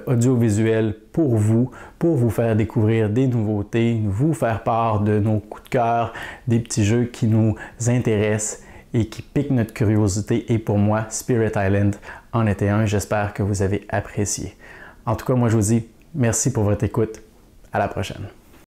audiovisuel pour vous faire découvrir des nouveautés, vous faire part de nos coups de cœur, des petits jeux qui nous intéressent et qui pique notre curiosité. Et pour moi, Spirit Island en était un. J'espère que vous avez apprécié. En tout cas, moi, je vous dis merci pour votre écoute. À la prochaine.